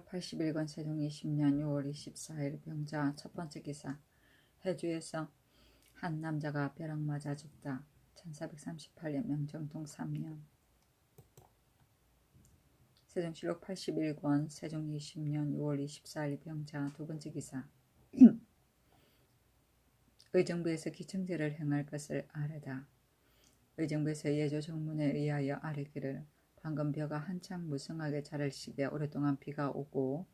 81권 세종 20년 6월 24일 병자 첫 번째 기사. 해주에서 한 남자가 벼락 맞아 죽다. 1438년 명정동 3년. 세종실록 81권 세종 20년 6월 24일 병자 두 번째 기사. 의정부에서 기청제를 행할 것을 아뢰다. 의정부에서 예조 정문에 의하여 아뢰기를 방금 벼가 한창 무성하게 자랄 시기에 오랫동안 비가 오고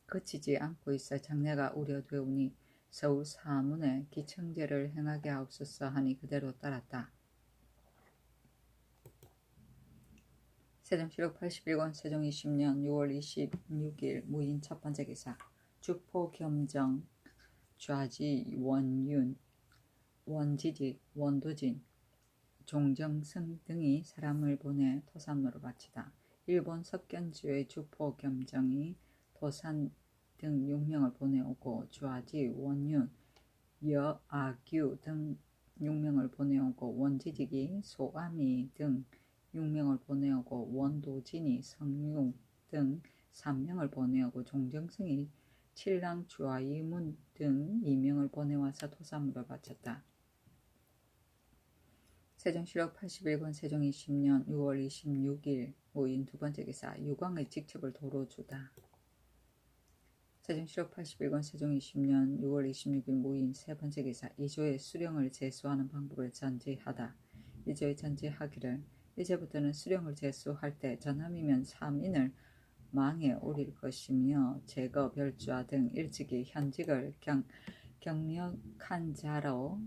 그치지 않고 있어 장례가 우려되오니 서울 사문에 기청제를 행하게 하옵소서 하니 그대로 따랐다. 세종실록 81권 세종 20년 6월 26일 무인 첫 번째 기사. 주포 겸정 좌지 원윤 원지직 원도진 종정승 등이 사람을 보내 토산로로 바치다. 일본 석견지의 주포 겸정이 도산 등 6명을 보내오고 주아지 원윤 여아규 등 6명을 보내오고 원지직이 소아미 등 6명을 보내오고 원도진이 성룡 등 3명을 보내오고 종정승이 칠랑 주아이문 등 2명을 보내와서 토산로를 바쳤다. 세종실록 81권 세종 20년 6월 26일 무인 두 번째 기사. 유광의 직첩을 도로 주다. 세종실록 81권 세종 20년 6월 26일 무인 세 번째 기사. 이조의 수령을 제수하는 방법을 전제하다. 이조의 전제하기를 이제부터는 수령을 제수할 때 전함이면 3인을 망에 오릴 것이며 제거 별주와 등 일찍이 현직을 경력한 자로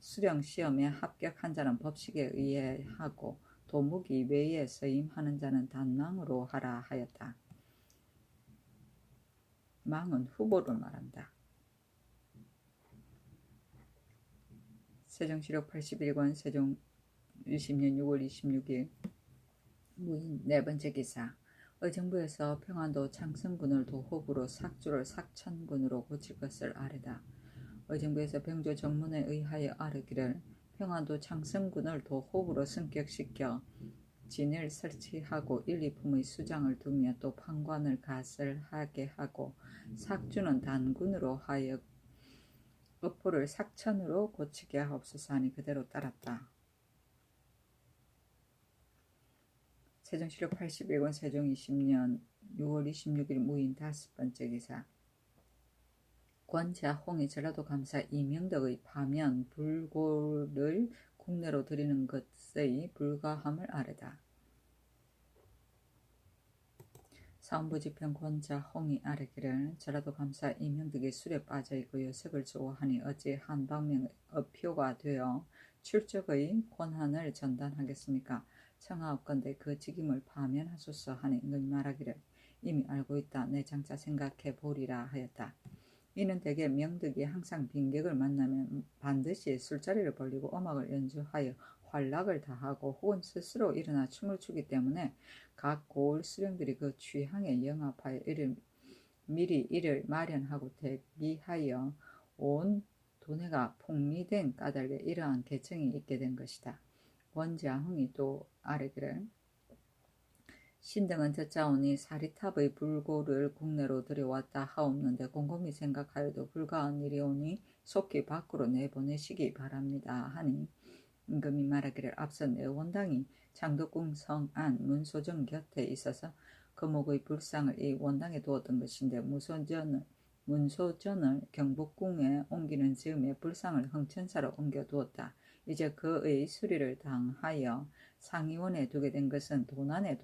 수령 시험에 합격한 자는 법식에 의해 하고 도무기 외에 서임하는 자는 단망으로 하라 하였다. 망은 후보를 말한다. 세종실록 81권 세종 20년 6월 26일 무인 네 번째 기사. 의정부에서 평안도 창성군을 도호구로 삭주를 삭천군으로 고칠 것을 아뢰다. 의정부에서 병조 정문에 의하여 아뢰기를 평안도 창성군을 도호구로 승격시켜 진을 설치하고 1, 2품의 수장을 두며 또 판관을 가설하게 하고 삭주는 단군으로 하여 up호를 삭천으로 고치게 하옵소서 하니 그대로 따랐다. 세종실록 81권 세종 20년 6월 26일 무인 다섯 번째 기사. 권자 홍이 전라도 감사 이명덕의 파면 불고를 국내로 들이는 것의 불가함을 아뢰다. 사원부지편 권자 홍이 아뢰기를 전라도 감사 이명덕이 술에 빠져있고 여색을 좋아하니 어찌 한방명의 어표가 되어 출적의 권한을 전단하겠습니까? 청하옵건대 그 직임을 파면하소서 하니 응을 말하기를 이미 알고 있다. 내 장차 생각해 보리라 하였다. 이는 대개 명덕이 항상 빈객을 만나면 반드시 술자리를 벌리고 음악을 연주하여 활락을 다하고 혹은 스스로 일어나 춤을 추기 때문에 각 고을 수령들이 그 취향에 영합하여 미리 이를 마련하고 대기하여 온 도내가 풍미된 까닭에 이러한 계청이 있게 된 것이다. 권자흥이 또 아뢰기를 신등은 듣자오니 사리탑의 불고를 국내로 들여왔다 하옵는데 곰곰이 생각하여도 불가한 일이오니 속히 밖으로 내보내시기 바랍니다 하니 임금이 말하기를 앞서 내 원당이 장덕궁 성안 문소정 곁에 있어서 거목의 불상을 이 원당에 두었던 것인데 문소전을 경복궁에 옮기는 즈음에 불상을 흥천사로 옮겨두었다. 이제 그의 수리를 당하여 상의원에 두게 된 것은 도난에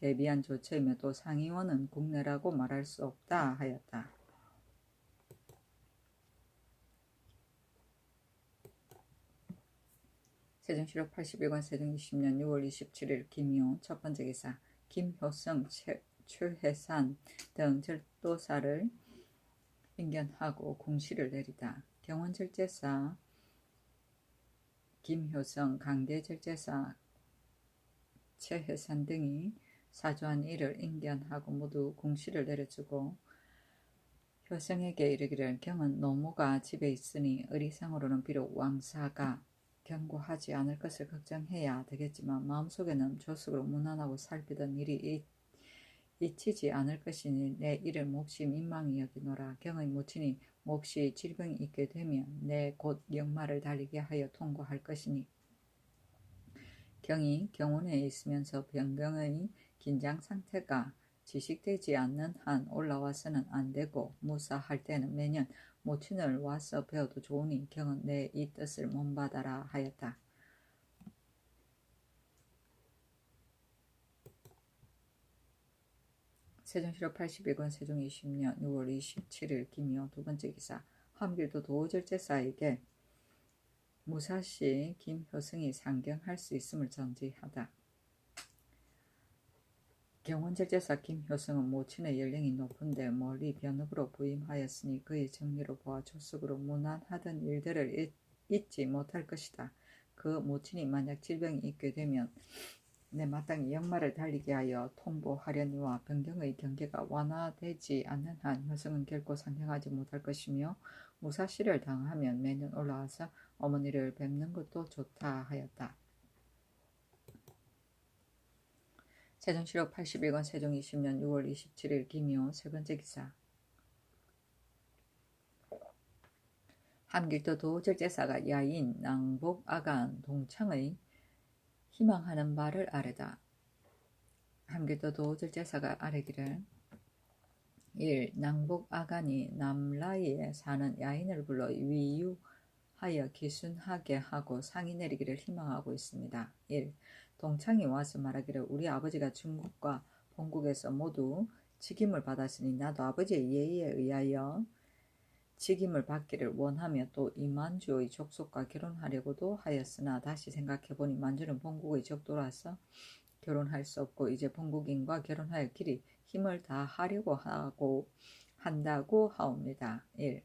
대비한 조처이며 또 상의원은 국내라고 말할 수 없다 하였다. 세종실록 81권 세종 20년 6월 27일 김효 첫 번째 기사. 김효성, 최혜산 등 절도사를 인견하고 궁시를 내리다. 경원절제사 김효성, 강대절제사 최혜산 등이 사주한 일을 인견하고 모두 궁시를 내려주고 효성에게 이르기를 경은 노모가 집에 있으니 의리상으로는 비록 왕사가 경고하지 않을 것을 걱정해야 되겠지만 마음속에는 조숙으로 무난하고 살피던 일이 잊히지 않을 것이니 내 이를 몹시 민망히 여기노라. 경의 모친이 몹시 질병이 있게 되면 내 곧 역마를 달리게 하여 통고할 것이니 경이 경운에 있으면서 병경의 긴장 상태가 지식되지 않는 한 올라와서는 안 되고 무사할 때는 매년 모친을 와서 배워도 좋으니 경은 내 이 뜻을 몸받아라 하였다. 세종시로 81권 세종 20년 6월 27일 김효 두 번째 기사. 함길도 도절제사에게 무사시 김효승이 상경할 수 있음을 전지하다. 경원절제사 김효승은 모친의 연령이 높은데 멀리 변읍으로 부임하였으니 그의 정리로 보아 조숙으로 무난하던 일들을 잊지 못할 것이다. 그 모친이 만약 질병이 있게 되면 내 마땅히 역마를 달리게 하여 통보하려니와 변경의 경계가 완화되지 않는 한 효승은 결코 상경하지 못할 것이며 무사시를 당하면 매년 올라와서 어머니를 뵙는 것도 좋다 하였다. 세종시록 81권 세종 20년 6월 27일 김효 세 번째 기사. 함길도 도절제사가 야인 낭복 아간 동창의 희망하는 바를 아뢰다. 함길도 도절제사가 아뢰기를 1. 낭복 아간이 남라이에 사는 야인을 불러 위유하여 기순하게 하고 상이 내리기를 희망하고 있습니다. 1. 동창이 와서 말하기를 우리 아버지가 중국과 본국에서 모두 직임을 받았으니 나도 아버지의 예의에 의하여 직임을 받기를 원하며 또 이만주의 족속과 결혼하려고도 하였으나 다시 생각해보니 만주는 본국의 적도라서 결혼할 수 없고 이제 본국인과 결혼할 길이 힘을 다하려고 한다고 하옵니다. 1.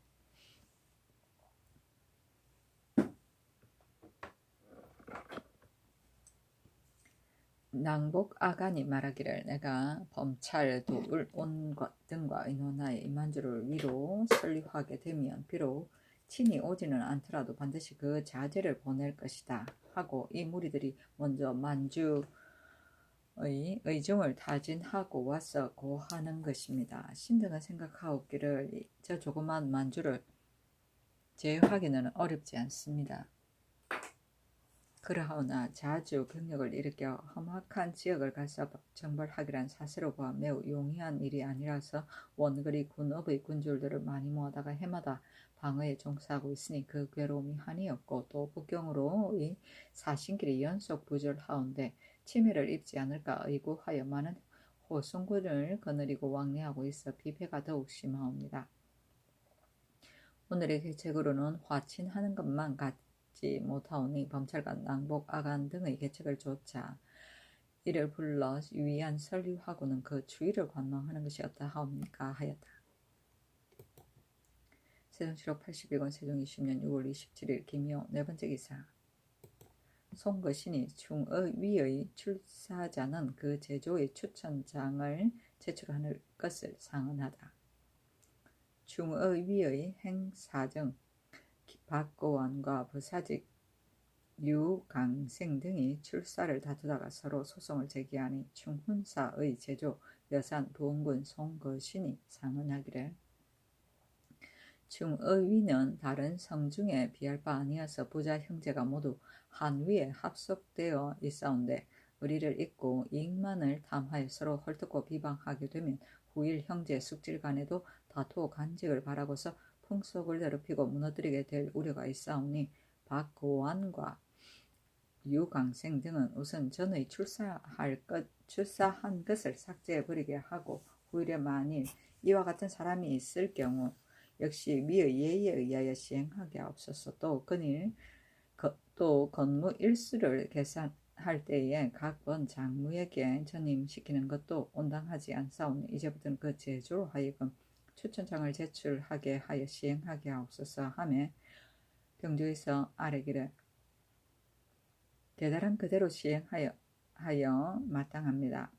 낭복 아간이 말하기를 내가 범찰 도울 온 것 등과 의논하여 이만주를 위로 설립하게 되면 비록 친히 오지는 않더라도 반드시 그 자제를 보낼 것이다 하고 이 무리들이 먼저 만주의 의중을 타진하고 와서 고하는 것입니다. 신등은 생각하옵기를 저 조그만 만주를 제어하기는 어렵지 않습니다. 그러하오나 자주 병력을 일으켜 험악한 지역을 가서 정벌하기란 사세로 보아 매우 용이한 일이 아니라서 원거리 군업의 군졸들을 많이 모아다가 해마다 방어에 종사하고 있으니 그 괴로움이 한이 없고 또 북경으로의 사신길이 연속 부절하온데 침해를 입지 않을까 의구하여 많은 호송군을 거느리고 왕래하고 있어 비패가 더욱 심하옵니다. 오늘의 계책으로는 화친하는 것만 못하오니 범찰관 낭복 아간 등의 계책을 조차 이를 불러 위안 설립하고는 그 주의를 관망하는 것이 어떠하옵니까 하였다. 세종시록 81권 세종 20년 6월 27일 김효 네 번째 기사. 송거신이 중의위의 출사자는 그 제조의 추천장을 제출하는 것을 상언하다. 중의위의 행사정 박고원과 부사직 유강생 등이 출사를 다투다가 서로 소송을 제기하니 충훈사의 제조 여산 부원군 송거신이 상언하기를 중의위는 다른 성중에 비할 바 아니어서 부자 형제가 모두 한 위에 합속되어 있사온데 의리를 잊고 이익만을 탐하여 서로 헐뜯고 비방하게 되면 후일 형제 숙질 간에도 다투어 간직을 바라고서 풍속을 더럽히고 무너뜨리게 될 우려가 있사오니 박고환과 유강생 등은 우선 전의 출사한 것을 삭제해버리게 하고 후일에 만일 이와 같은 사람이 있을 경우 역시 미의 예의에 의하여 시행하게 하옵소서. 또 건무 일수를 계산할 때에 각 번 장무에게 전임시키는 것도 온당하지 않사오니 이제부터는 그 제조로 하여금 추천장을 제출하게 하여 시행하게 하옵소서 하매 병조에서 아뢰기를 계달은 그대로 시행하여 마땅합니다.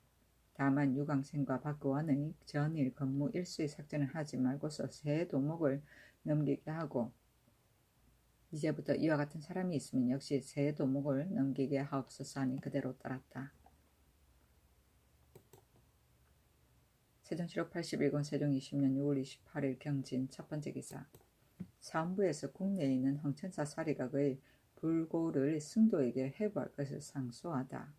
다만 유강생과 박고원의 전일 건무 일수의 삭제는 하지 말고서 새 도목을 넘기게 하고 이제부터 이와 같은 사람이 있으면 역시 새 도목을 넘기게 하옵소서 하니 그대로 따랐다. 세종시로 81권 세종 20년 6월 28일 경진 첫 번째 기사. 사헌부에서 국내에 있는 황천사 사리각의 불고를 승도에게 해부할 것을 상소하다.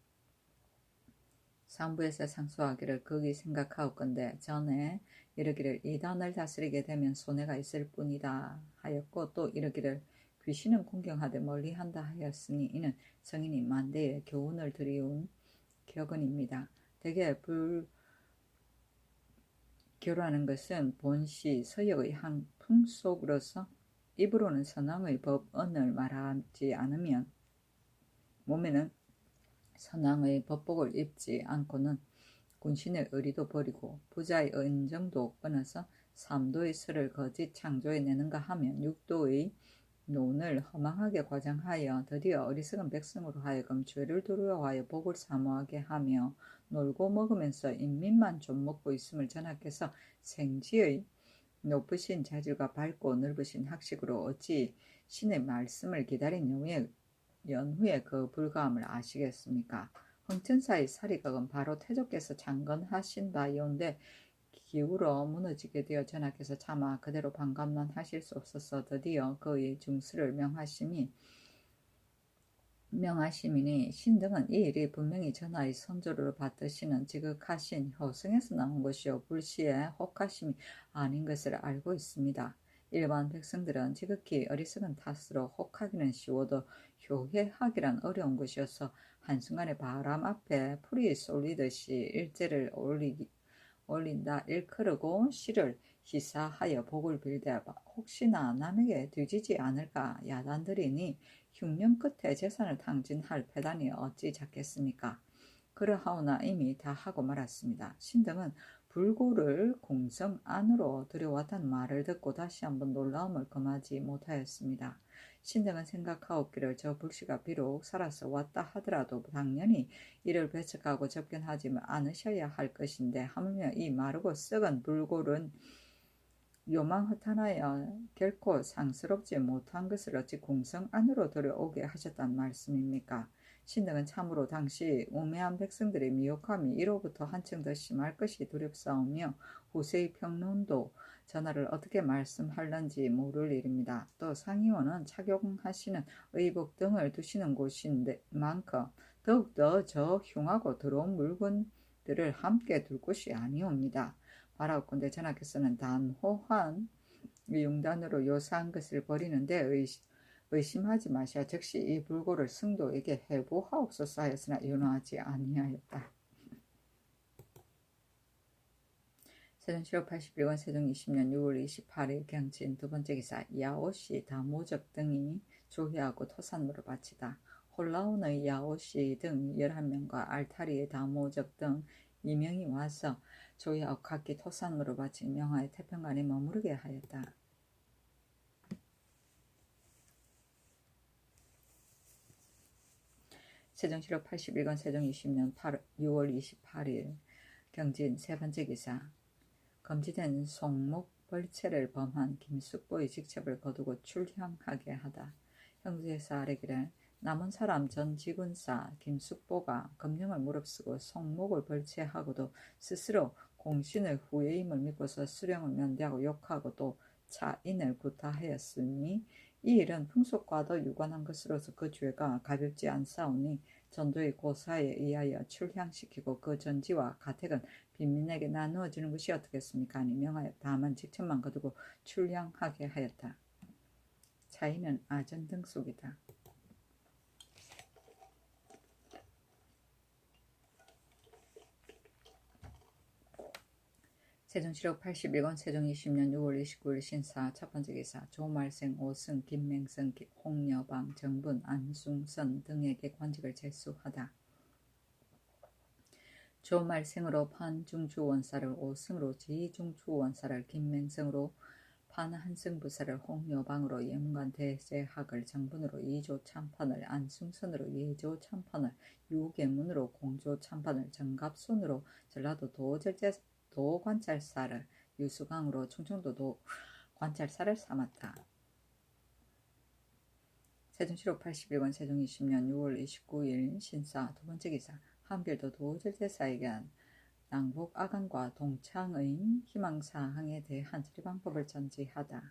사헌부에서 상소하기를 극이 생각하옵건대 전에 이르기를 이단을 다스리게 되면 손해가 있을 뿐이다 하였고, 또 이르기를 귀신은 공경하되 멀리한다 하였으니 이는 성인이 만대에 교훈을 드리운 격언입니다. 대개 불교라는 것은 본시 서역의 한 풍속으로서 입으로는 선왕의 법언을 말하지 않으면 몸에는 선왕의 법복을 입지 않고는 군신의 의리도 버리고 부자의 은정도 끊어서 삼도의 설을 거짓 창조해내는가 하면 육도의 논을 허망하게 과장하여 드디어 어리석은 백성으로 하여금 죄를 두려워하여 복을 사모하게 하며 놀고 먹으면서 인민만 좀 먹고 있음을 전하께서 생지의 높으신 자질과 밝고 넓으신 학식으로 어찌 신의 말씀을 기다린 연후에 그 불가함을 아시겠습니까? 황천사의 사리각은 바로 태조께서 창건하신 바이온데 기울어 무너지게 되어 전하께서 차마 그대로 반감만 하실 수 없어서 드디어 그의 중수를 명하시미니 신등은 이 일이 분명히 전하의 선조를 받드시는 지극하신 효성에서 나온 것이요 불시에 혹하심이 아닌 것을 알고 있습니다. 일반 백성들은 지극히 어리석은 탓으로 혹하기는 쉬워도 효해하기란 어려운 것이어서 한순간에 바람 앞에 풀이 쏠리듯이 일제를 올린다 일컬으고 시를 희사하여 복을 빌되 혹시나 남에게 뒤지지 않을까 야단들이니 흉년 끝에 재산을 탕진할 패단이 어찌 작겠습니까? 그러하오나 이미 다 하고 말았습니다. 신등은 불고를 공성 안으로 들여왔다는 말을 듣고 다시 한번 놀라움을 금하지 못하였습니다. 신등은 생각하옵기를 저 불씨가 비록 살아서 왔다 하더라도 당연히 이를 배척하고 접견하지 않으셔야 할 것인데 하물며 이 마르고 썩은 불골은 요망허탄하여 결코 상스럽지 못한 것을 어찌 공성 안으로 들여오게 하셨단 말씀입니까? 신등은 참으로 당시 우매한 백성들의 미혹함이 이로부터 한층 더 심할 것이 두렵사오며 후세의 평론도 전하를 어떻게 말씀할런지 모를 일입니다. 또 상의원은 착용하시는 의복 등을 두시는 곳인 만큼 더욱더 저 흉하고 더러운 물건들을 함께 둘 곳이 아니옵니다. 바라옵건대 전하께서는 단호한 융단으로 요사한 것을 버리는데 의심하지 마시어 즉시 이 불고를 승도에게 해부하옵소서 하였으나 윤호하지 아니하였다. 세종시로 81권 세종 20년 6월 28일 경진 두 번째 기사. 야오씨 다모적 등이 조회하고 토산물을 바치다. 홀라운의 야오씨 등 11명과 알타리의 다모적 등 2명이 와서 조회하고 각기 토산물을 바친 명하의 태평관에 머무르게 하였다. 세종시로 81권 세종 20년 6월 28일 경진 세 번째 기사. 검지된 송목 벌채를 범한 김숙보의 직첩을 거두고 출형하게 하다. 형제에서 아뢰기를 남은 사람 전 지군사 김숙보가 검령을 무릅쓰고 송목을 벌채하고도 스스로 공신의 후예임을 믿고서 수령을 면대하고 욕하고 또 차인을 구타하였으니 이 일은 풍속과도 유관한 것으로서 그 죄가 가볍지 않사오니 전도의 고사에 의하여 출향시키고 그 전지와 가택은 빈민에게 나누어 주는 것이 어떻겠습니까? 아니 명하여 다만 직책만 거두고 출향하게 하였다. 차이는 아전등 속이다. 세종시로 81권 세종 20년 6월 29일 신사 첫 번째 기사. 조말생, 오승, 김맹성, 홍여방, 정분, 안숭선 등에게 관직을 제수하다. 조말생으로 판중주원사를, 오승으로 지중주원사를, 김맹성으로 판한승부사를, 홍여방으로 예문관 대제학을, 정분으로 이조참판을, 안숭선으로 예조참판을, 유계문으로 공조참판을, 정갑손으로 전라도 도관찰사를, 유수강으로 충청도 관찰사를 삼았다. 세종시로 81권 세종 20년 6월 29일 신사 두 번째 기사. 한길도 도절제사에게 낭복 아간과 동창의 희망사항에 대한 처리방법을 전지하다.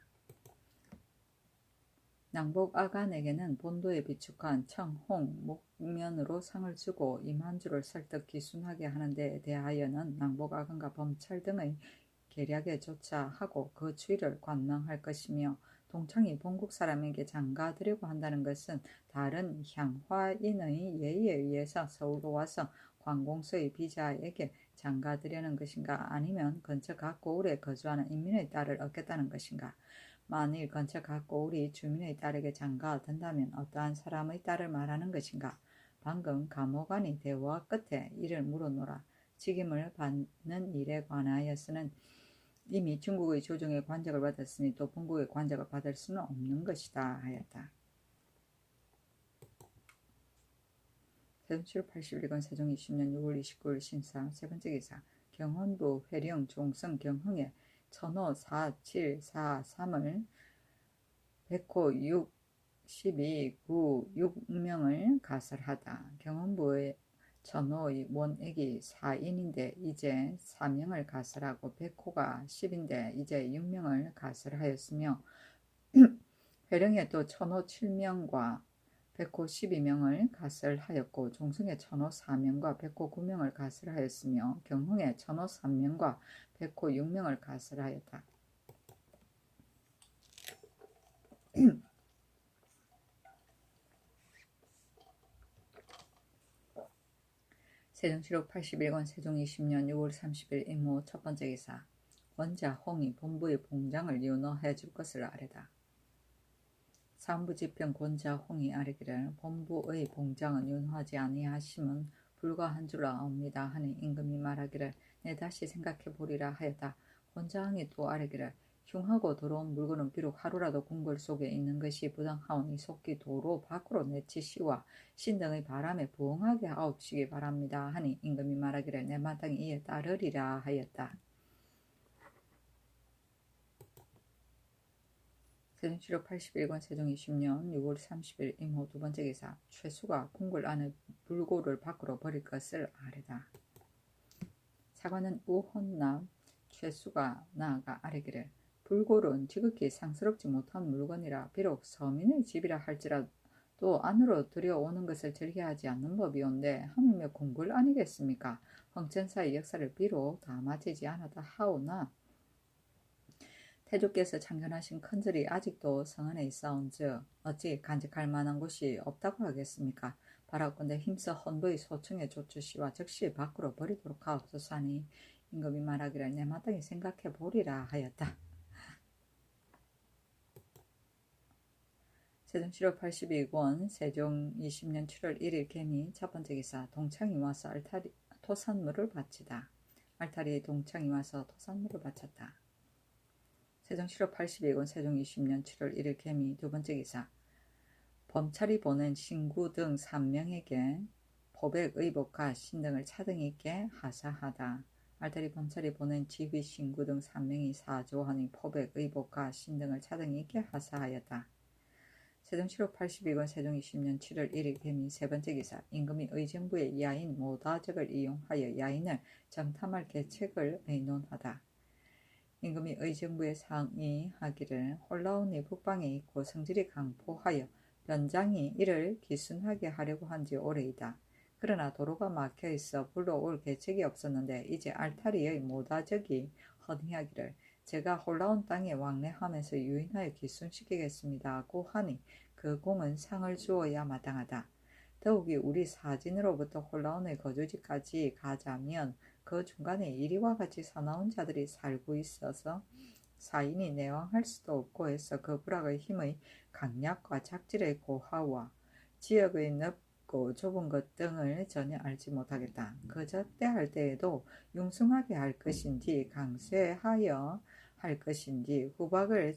낭복 아간에게는 본도에 비축한 청, 홍, 목면으로 상을 주고 임한주를 설득 기순하게 하는 데에 대하여는 낭복 아간과 범찰 등의 계략에 조차 하고 그 주의를 관망할 것이며, 동창이 본국 사람에게 장가드리고 한다는 것은 다른 향화인의 예의에 의해서 서울로 와서 관공서의 비자에게 장가드리는 것인가, 아니면 근처 각 고을에 거주하는 인민의 딸을 얻겠다는 것인가. 만일 근처 각 고을이 주민의 딸에게 장가든다면 어떠한 사람의 딸을 말하는 것인가. 방금 감호관이 대화 끝에 이를 물어노라. 직임을 받는 일에 관하여서는 이미 중국의 조정의 관적을 받았으니 또 본국의 관적을 받을 수는 없는 것이다 하였다. 세종 7월 81년 세종 20년 6월 29일 신사 세 번째 기사. 경헌부 회령 종성 경흥에 천호 4743을 백호 6 12 9 6명을 가설하다. 경헌부의 천호의 원액이 4인인데 이제 4명을 가설하고 백호가 10인데 이제 6명을 가설하였으며, 회령에 또 천호 7명과 백호 12명을 가설하였고, 종성에 천호 4명과 백호 9명을 가설하였으며, 경흥에 천호 3명과 백호 6명을 가설하였다. 세종실록 81권 세종 20년 6월 30일 임모 첫 번째 기사. 원자 홍이 본부의 봉장을 윤허해 줄 것을 아뢰다. 사무부지평 권자 홍이 아뢰기를 본부의 봉장은 윤허하지 아니하심은 불가한 줄 아옵니다 하니 임금이 말하기를 내 다시 생각해 보리라 하였다. 권자 홍이 또 아뢰기를 흉하고 더러운 물건은 비록 하루라도 궁궐 속에 있는 것이 부당하오니 속히 도로 밖으로 내치시와 신등의 바람에 부응하게 하옵시기 바랍니다 하니 임금이 말하기를 내 마땅히 이에 따르리라 하였다. 세종실록 81권 세종 20년 6월 30일 임호 두 번째 기사. 최수가 궁궐 안의 불고를 밖으로 버릴 것을 아뢰다. 사관은 우헌납 최수가 나아가 아뢰기를 불골은 지극히 상스럽지 못한 물건이라 비록 서민의 집이라 할지라도 안으로 들여오는 것을 즐겨하지 않는 법이온데 하물며 궁궐 아니겠습니까? 황천사의 역사를 비록 다 마치지 않았다 하오나 태조께서 창건하신 큰절이 아직도 성안에 있사온즉 어찌 간직할 만한 곳이 없다고 하겠습니까? 바라건대 힘써 헌부의 소청에 조추시와 즉시 밖으로 버리도록 하옵소서 하니 임금이 말하기를 내 마땅히 생각해 보리라 하였다. 세종실록 82권 세종 20년 7월 1일 개미 첫 번째 기사. 동창이 와서 토산물을 바치다. 알타리에 동창이 와서 토산물을 바쳤다. 세종실록 82권 세종 20년 7월 1일 개미 두 번째 기사. 범찰이 보낸 신구 등 3명에게 포백 의복과 신등을 차등이 있게 하사하다. 알타리 범찰이 보낸 지휘 신구 등 3명이 사조하니 포백 의복과 신등을 차등이 있게 하사하였다. 세종실록 82권 세종 20년 7월 1일 개미 세 번째 기사. 임금이 의정부의 야인 모다적을 이용하여 야인을 정탐할 계책을 의논하다. 임금이 의정부에 상의하기를 홀라온이 북방에 있고 성질이 강포하여 변장이 이를 기순하게 하려고 한지 오래이다. 그러나 도로가 막혀있어 불러올 계책이 없었는데 이제 알타리의 모다적이 헌의하기를 제가 홀라온 땅에 왕래하면서 유인하여 기순시키겠습니다고 하니 그 공은 상을 주어야 마땅하다. 더욱이 우리 사진으로부터 홀라온의 거주지까지 가자면 그 중간에 이리와 같이 사나운 자들이 살고 있어서 사인이 내왕할 수도 없고 해서 그 부락의 힘의 강약과 작질의 고하와 지역의 넓고 좁은 것 등을 전혀 알지 못하겠다. 그 적대할 때에도 융숭하게 할 것인지 강쇠하여 할 것인지 후박을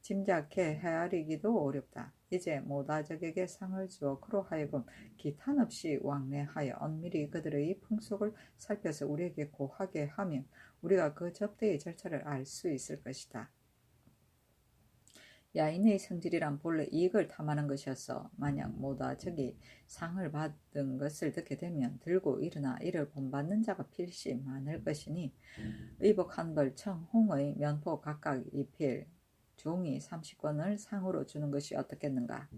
짐작해 헤아리기도 어렵다. 이제 모다적에게 상을 주어 그로 하여금 기탄 없이 왕래하여 엄밀히 그들의 풍속을 살펴서 우리에게 고하게 하면 우리가 그 접대의 절차를 알 수 있을 것이다. 야인의 성질이란 본래 이익을 탐하는 것이었어. 만약 모다적이 상을 받은 것을 듣게 되면 들고 일어나 이를 본받는 자가 필시 많을 것이니 의복 한 벌 청홍의 면포 각각 2필 종이 30권을 상으로 주는 것이 어떻겠는가.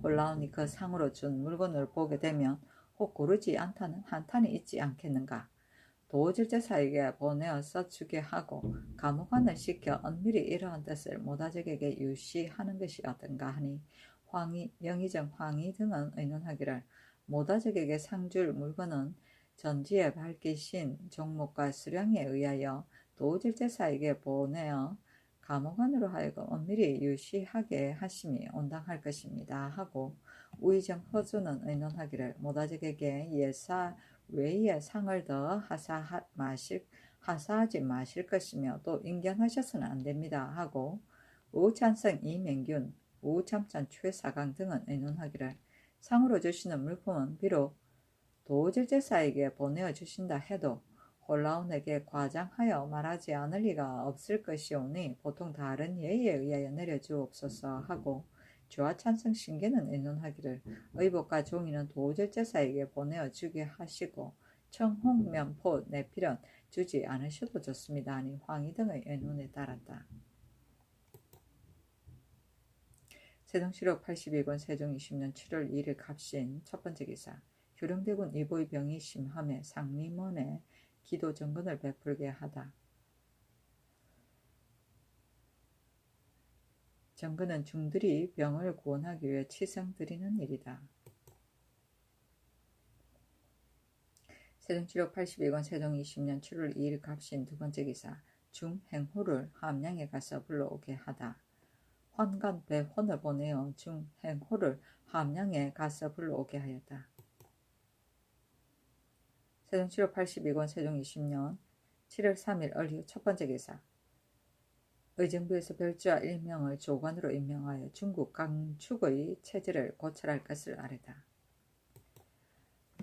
홀라오니 그 상으로 준 물건을 보게 되면 혹 고르지 않다는 한탄이 있지 않겠는가. 도질제사에게 보내어 써주게 하고 감옥관을 시켜 은밀히 이러한 뜻을 모다적에게 유시하는 것이 어떤가 하니 황희, 명의정 황희 등은 의논하기를 모다적에게 상줄 물건은 전지에 밝히신 종목과 수령에 의하여 도질제사에게 보내어 감옥관으로 하여금 은밀히 유시하게 하심이 온당할 것입니다 하고 우의정 허주는 의논하기를 모다적에게 예사 외에 상을 더 하사하지 마실 것이며 또 인견하셔서는 안 됩니다 하고 우찬성 이맹균, 우참찬 최사강 등은 의논하기를 상으로 주시는 물품은 비록 도질제사에게 보내어 주신다 해도 홀라운에게 과장하여 말하지 않을 리가 없을 것이오니 보통 다른 예의에 의하여 내려주옵소서 하고 주하찬성 신계는 의논하기를 의복과 종이는 도질제사에게 보내어 주게 하시고 청홍면포 내필은 주지 않으셔도 좋습니다 하니 황희 등의 의논에 따랐다. 세종시록 82권 세종 20년 7월 2일 갑신 첫번째 기사 효령대군 이보의 병이 심함에 상림원에 기도 정근을 베풀게 하다. 정근은 중들이 병을 구원하기 위해 치성 드리는 일이다. 세종시록 82권 세종 20년 7월 2일 갑신 두번째 기사 중행호를 함양에 가서 불러오게 하다. 환관 배혼을 보내어 중행호를 함양에 가서 불러오게 하였다. 세종시록 82권 세종 20년 7월 3일 을휴 첫번째 기사 의정부에서 별주와 일명을 조관으로 임명하여 중국 강축의 체제를 고찰할 것을 아뢰다.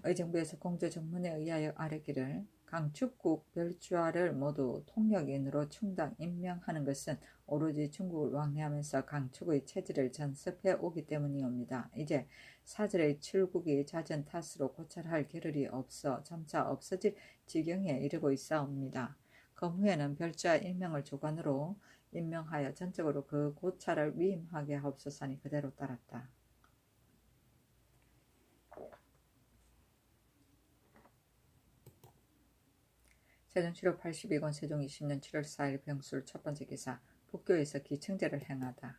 의정부에서 공조정문에 의하여 아뢰기를 강축국 별주아를 모두 통역인으로 충당 임명하는 것은 오로지 중국을 왕래하면서 강축의 체제를 전습해 오기 때문이옵니다. 이제 사절의 출국이 잦은 탓으로 고찰할 겨를이 없어 점차 없어질 지경에 이르고 있사옵니다. 검후에는 별주아 일명을 조관으로 임명하여 전적으로 그 고찰을 위임하게 하옵소서 하니 그대로 따랐다. 세종시록 82권 세종 20년 7월 4일 병술 첫번째 기사 북교에서 기층제를 행하다.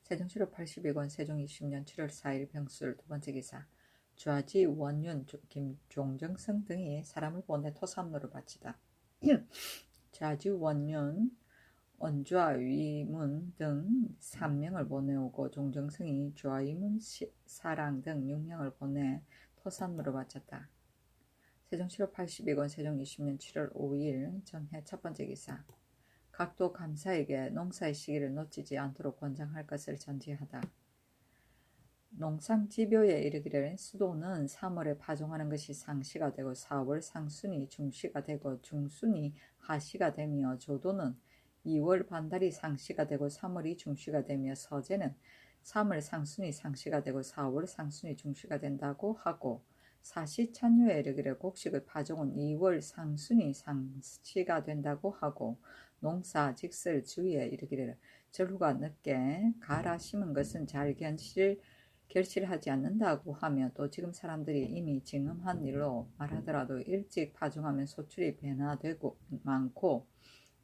세종시록 82권 세종 20년 7월 4일 병술 두번째 기사 좌지 원윤 김종정성 등이 사람을 보내 토삼로를 바치다. 좌지 원윤 언좌 위문 등 3명을 보내오고 종정성이 좌위문 사랑 등 6명을 보내 토삼로를 바쳤다. 세종시록 82권 세종 20년 7월 5일 정해 첫번째 기사 각도 감사에게 농사의 시기를 놓치지 않도록 권장할 것을 전지하다. 농상집요에 이르기를 수도는 3월에 파종하는 것이 상시가 되고 4월 상순이 중시가 되고 중순이 하시가 되며 조도는 2월 반달이 상시가 되고 3월이 중시가 되며 서제는 3월 상순이 상시가 되고 4월 상순이 중시가 된다고 하고 사시찬유에 이르기를 곡식의 파종은 2월 상순이 상시가 된다고 하고 농사 직설 주의에 이르기를 절후가 늦게 갈아 심은 것은 잘 결실하지 않는다고 하며 또 지금 사람들이 이미 증험한 일로 말하더라도 일찍 파종하면 소출이 변화되고 많고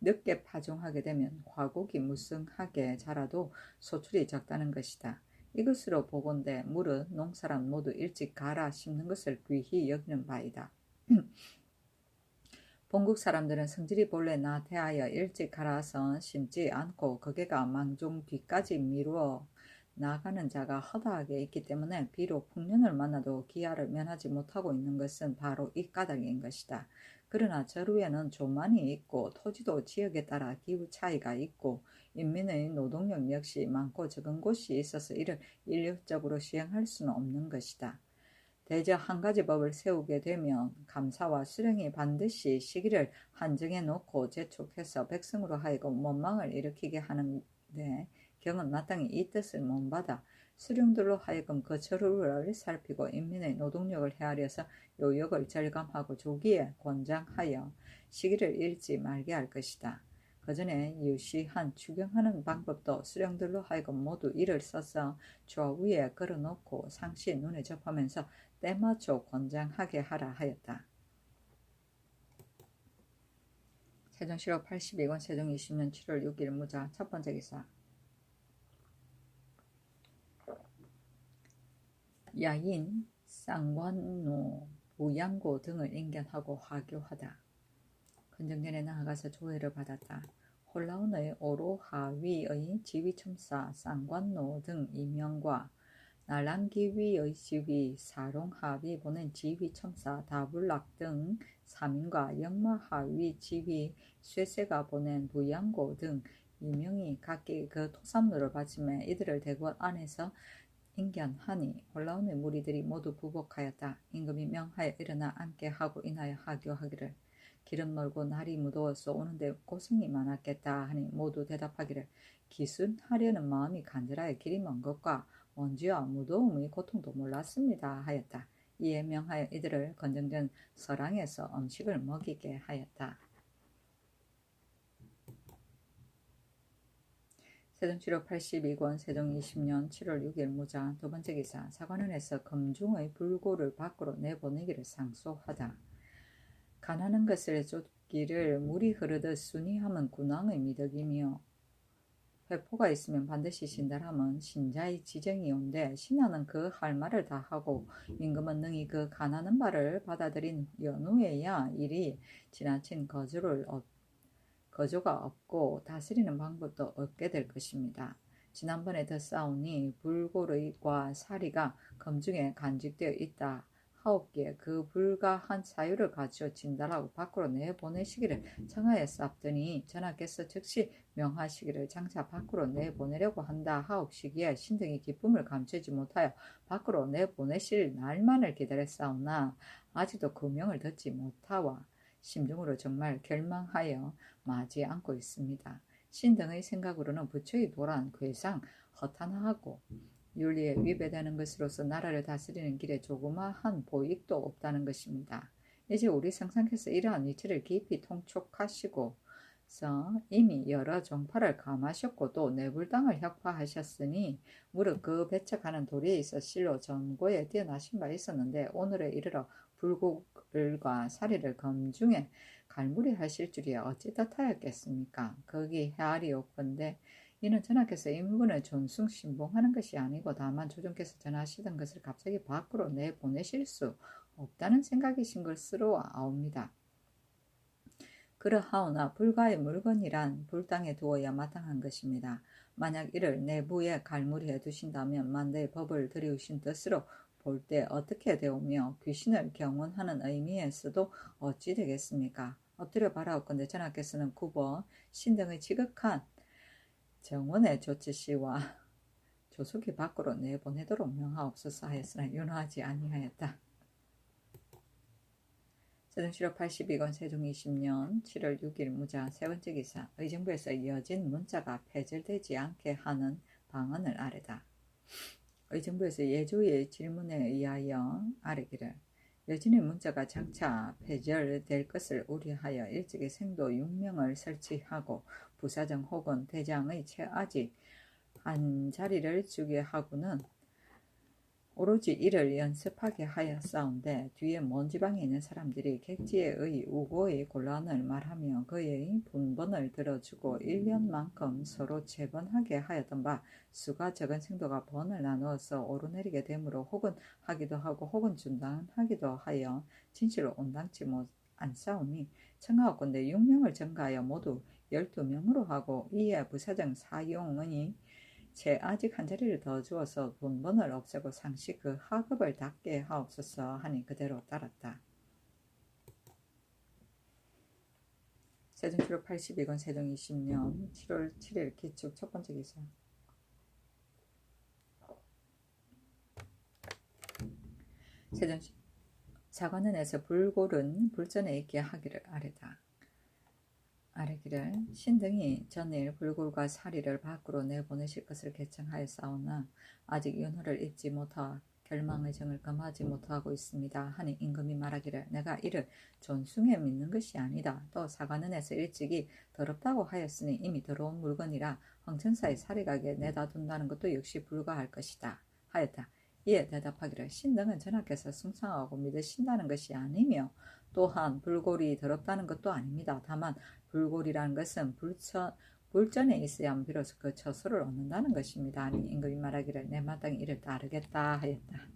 늦게 파종하게 되면 화곡이 무성하게 자라도 소출이 적다는 것이다. 이것으로 보건대 무릇 농사란 모두 일찍 갈아 심는 것을 귀히 여기는 바이다. 본국 사람들은 성질이 본래 나태하여 일찍 갈아서 심지 않고 거기가 망종 뒤까지 미루어 나가는 자가 허다하게 있기 때문에 비록 풍년을 만나도 기아를 면하지 못하고 있는 것은 바로 이 까닭인 것이다. 그러나 저루에는 조만이 있고 토지도 지역에 따라 기후 차이가 있고 인민의 노동력 역시 많고 적은 곳이 있어서 이를 일률적으로 시행할 수는 없는 것이다. 대저 한 가지 법을 세우게 되면 감사와 수령이 반드시 시기를 한정해 놓고 재촉해서 백성으로 하여금 원망을 일으키게 하는 하는데 경은 마땅히 이 뜻을 못받아 수령들로 하여금 그 처우를 살피고 인민의 노동력을 헤아려서 요역을 절감하고 조기에 권장하여 시기를 잃지 말게 할 것이다. 그 전에 유시한 추경하는 방법도 수령들로 하여금 모두 이를 써서 좌우에 걸어놓고 상시 눈에 접하면서 때맞춰 권장하게 하라 하였다. 세종시록 82권 세종 20년 7월 6일 무자 첫 번째 기사. 야인, 쌍관노, 부양고 등을 인견하고 화교하다. 건정전에 나아가서 조회를 받았다. 홀라운의 오로하위의 지휘첨사 쌍관노 등 임명과 날랑기위의 지휘 사롱하위 보낸 지휘첨사 다불락 등 3인과 영마하위 지휘 쇠세가 보낸 부양고 등 임명이 각기 그 토삼로를 바치며 이들을 대궐 안에서 인견하니 홀라운의 무리들이 모두 부복하였다. 임금이 명하여 일어나 앉게 하고 인하여 하교하기를 길은 멀고 날이 무더워서 오는데 고생이 많았겠다 하니 모두 대답하기를 기순하려는 마음이 간절하여 길이 먼 것과 먼지와 무더움의 고통도 몰랐습니다 하였다. 이에 명하여 이들을 건정전 서랑에서 음식을 먹이게 하였다. 세종시록 82권 세종 20년 7월 6일 무자 두 번째 기사. 사관원에서 금중의 불고를 밖으로 내보내기를 상소하다. 가난한 것을 쫓기를 물이 흐르듯 순이함은 군왕의 미덕이며 회포가 있으면 반드시 신달함은 신자의 지정이온데 신하는 그 할 말을 다 하고 임금은 능히 그 가난한 바를 받아들인 연후에야 일이 지나친 거조가 없고 다스리는 방법도 없게 될 것입니다. 지난번에 더 싸우니 불고르이과 사리가 검중에 간직되어 있다 하옵기에 그 불가한 사유를 가지어 진달하고 밖으로 내보내시기를 청하에 쌉더니 전하께서 즉시 명하시기를 장차 밖으로 내보내려고 한다 하옵시기에 신등이 기쁨을 감추지 못하여 밖으로 내보내실 날만을 기다렸사오나 아직도 그 명을 듣지 못하와 심중으로 정말 결망하여 마지 않고 있습니다. 신등의 생각으로는 부처의 도란 괴상 허탄하고 윤리에 위배되는 것으로서 나라를 다스리는 길에 조그마한 보익도 없다는 것입니다. 이제 우리 성상께서 이러한 이치를 깊이 통촉하시고서 이미 여러 종파를 감하셨고 또 내불당을 혁파하셨으니 무릇 그 배척하는 도리에 있어 실로 전고에 뛰어나신 바 있었는데 오늘에 이르러 불고을과 사리를 검중에 갈무리 하실 줄이야 어찌 탓하였겠습니까? 거기 헤아리옵건대 이는 전하께서 이 물건을 존숭신봉하는 것이 아니고 다만 조정께서 전하시던 것을 갑자기 밖으로 내보내실 수 없다는 생각이신 것으로 아옵니다. 그러하오나 불가의 물건이란 불당에 두어야 마땅한 것입니다. 만약 이를 내부에 갈무리해 두신다면 만대의 법을 들이우신 뜻으로 볼 때 어떻게 되오며 귀신을 경원하는 의미에서도 어찌 되겠습니까? 엎드려 바라옵건대 전하께서는 굽어 신등의 지극한 정원의 조치시와 조속히 밖으로 내보내도록 명하옵소서 하였으나 윤호하지 아니하였다. 세종시록 82권 세종 20년 7월 6일 무자 세 번째 기사. 의정부에서 여진 문자가 폐절되지 않게 하는 방안을 아뢰다. 의정부에서 예조의 질문에 의하여 아뢰기를 여진의 문자가 장차 폐절될 것을 우려하여 일찍이 생도 6명을 설치하고 부사장 혹은 대장의 최아직 한 자리를 주게 하고는 오로지 이를 연습하게 하였사온데 뒤에 먼 지방에 있는 사람들이 객지의 우고의 곤란을 말하며 그의 분번을 들어주고 1년만큼 서로 재번하게 하였던 바 수가 적은 생도가 번을 나누어서 오르내리게 되므로 혹은 하기도 하고 혹은 중단하기도 하여 진실로 온당치 않사오니 청하옵건대 6명을 증가하여 모두 12명으로 하고 이에 부사장 사용의 아직 한 자리를 더 주어서 돈번을 없애고 상시 그 하급을 닫게 하옵소서 하니 그대로 따랐다. 세종시록 82권 세종 20년 7월 7일 기축 첫 번째 기사. 세종시 사관원에서 불골은 불전에 있게 하기를 아뢰다. 아뢰기를 신등이 전일 불굴과 사리를 밖으로 내보내실 것을 개청하였사오나 아직 윤호를 입지 못하 결망의 정을 금하지 못하고 있습니다 하니 임금이 말하기를 내가 이를 존숭해 믿는 것이 아니다. 또 사관원에서 일찍이 더럽다고 하였으니 이미 더러운 물건이라 황천사의 사리가게 내다 둔다는 것도 역시 불가할 것이다 하였다. 이에 대답하기를 신등은 전하께서 숭상하고 믿으신다는 것이 아니며 또한 불골이 더럽다는 것도 아닙니다. 다만 불골이라는 것은 불전에 있어야만 비로소 그 처소를 얻는다는 것입니다. 아니 임금이 말하기를 내 마땅히 이를 따르겠다 하였다.